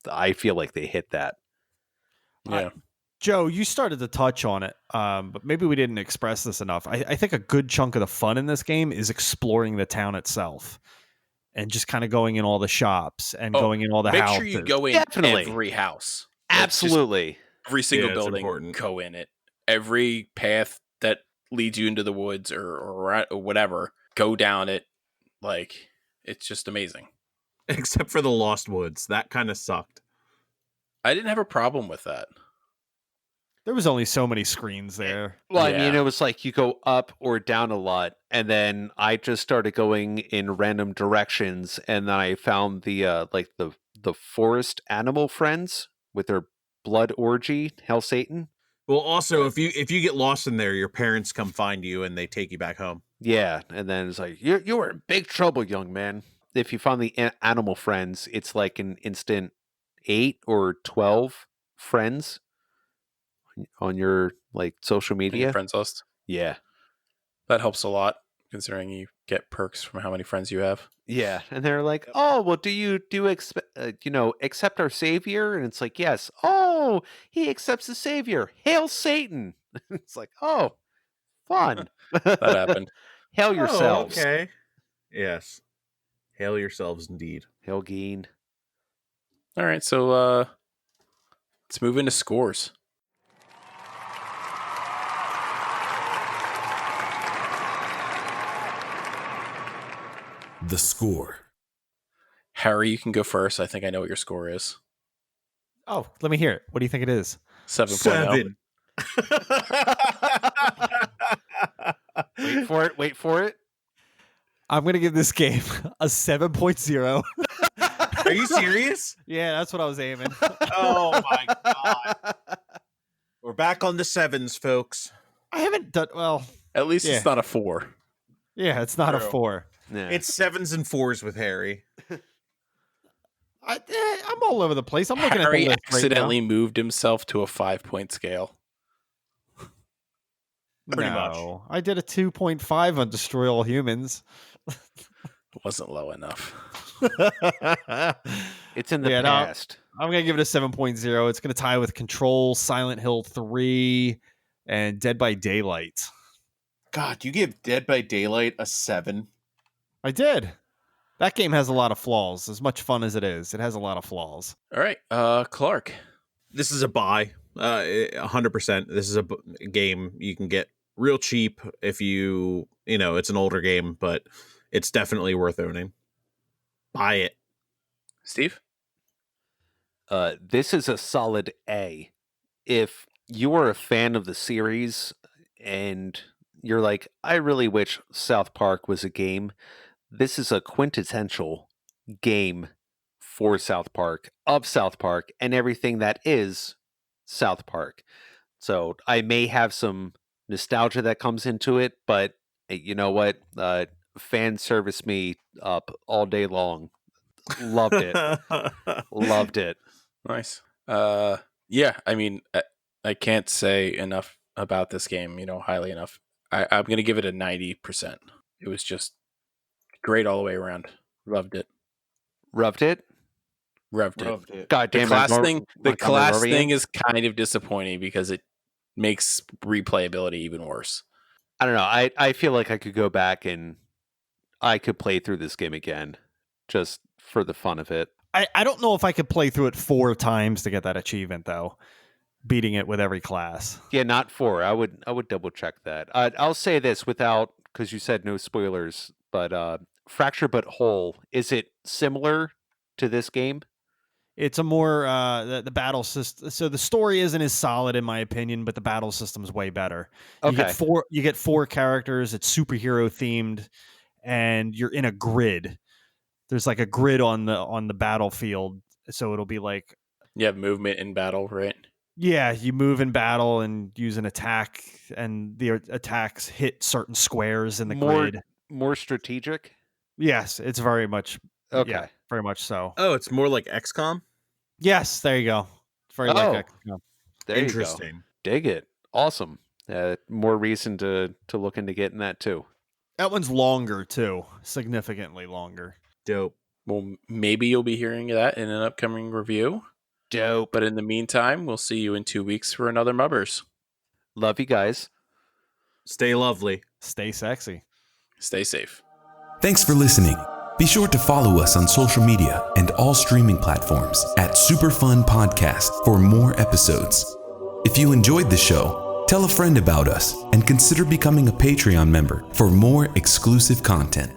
I feel like they hit that. Yeah. Joe, you started to touch on it, but maybe we didn't express this enough. I think a good chunk of the fun in this game is exploring the town itself and just kind of going in all the shops and going in all the make houses. sure you go in Definitely. every house. Absolutely. Every single Yeah, it's building, important. go in it. Every path that leads you into the woods or whatever, go down it. Like, it's just amazing. Except for the Lost Woods. That kind of sucked. I didn't have a problem with that. There was only so many screens there. Well, I Yeah. mean, it was like you go up or down a lot, and then I just started going in random directions, and then I found the like the forest animal friends with their blood orgy, Hell Satan. Well, also, if you get lost in there, your parents come find you and they take you back home. Yeah, and then it's like you were in big trouble, young man. If you found the animal friends, it's like an instant 8 or 12 friends on your like social On your media. friends list. Yeah. That helps a lot, considering you get perks from how many friends you have. Yeah, and they're like, "Oh, well, do you accept our savior?" And it's like, "Yes." "Oh, he accepts the savior. Hail Satan!" It's like, "Oh, fun." That happened. Hail yourselves. Oh, okay. Yes. Hail yourselves, indeed. Hail Geen. All right, so let's move into scores. The score. Harry, you can go first. I think I know what your score is. Oh, let me hear it. What do you think it is? 7.0. 7. Wait for it. I'm going to give this game a 7.0. Are you serious? Yeah, that's what I was aiming. Oh my god. We're back on the 7s, folks. I haven't done well. At least Yeah. it's not a 4. Yeah, it's not a True. 4. Yeah. It's 7s and 4s with Harry. I'm all over the place. I'm looking Harry at the list accidentally moved himself to a 5-point scale. Pretty much. No, I did a 2.5 on Destroy All Humans. It wasn't low enough. It's in the Yeah, no, past. I'm going to give it a 7.0. It's going to tie with Control, Silent Hill 3, and Dead by Daylight. God, you give Dead by Daylight a 7? I did. That game has a lot of flaws. As much fun as it is, it has a lot of flaws. All right, Clark. This is a buy. 100%. This is a game you can get real cheap if it's an older game, but it's definitely worth owning. Buy it. Steve? This is a solid A. If you are a fan of the series and you're like, I really wish South Park was a game, this is a quintessential game for South Park, of South Park, and everything that is South Park. So I may have some nostalgia that comes into it, but you know what? Fan service me up all day long. Loved it. Loved it. Nice. Yeah, I mean, I can't say enough about this game, highly enough. I'm going to give it a 90%. It was just great all the way around. Loved it. Revved it. Revved it. God The damn class it. thing, the class thing is kind of disappointing because it makes replayability even worse. I don't know. I feel like I could go back and I could play through this game again just for the fun of it. I don't know if I could play through it 4 times to get that achievement, though. Beating it with every class. Yeah, not 4. I would double check that. I'll say this without, because you said no spoilers, but Fracture But Whole, is it similar to this game? It's a more the battle system. So the story isn't as solid in my opinion, but the battle system's way better. Okay. You get 4 characters. It's superhero themed, and you're in a grid. There's like a grid on the battlefield, so it'll be like You have movement in battle, right? yeah, you move in battle and use an attack, and the attacks hit certain squares in the grid. More strategic? Yes, it's very much Okay. yeah, very much so. Oh, it's more like XCOM? Yes, there you go. It's very like XCOM. There Interesting. you go. Dig it. Awesome. More reason to look into getting that too. That one's longer too, significantly longer. Dope. Well, maybe you'll be hearing that in an upcoming review. Dope. But in the meantime, we'll see you in 2 weeks for another Mubbers. Love you guys. Stay lovely. Stay sexy. Stay safe. Thanks for listening. Be sure to follow us on social media and all streaming platforms at Superfun Podcast for more episodes. If you enjoyed the show, tell a friend about us and consider becoming a Patreon member for more exclusive content.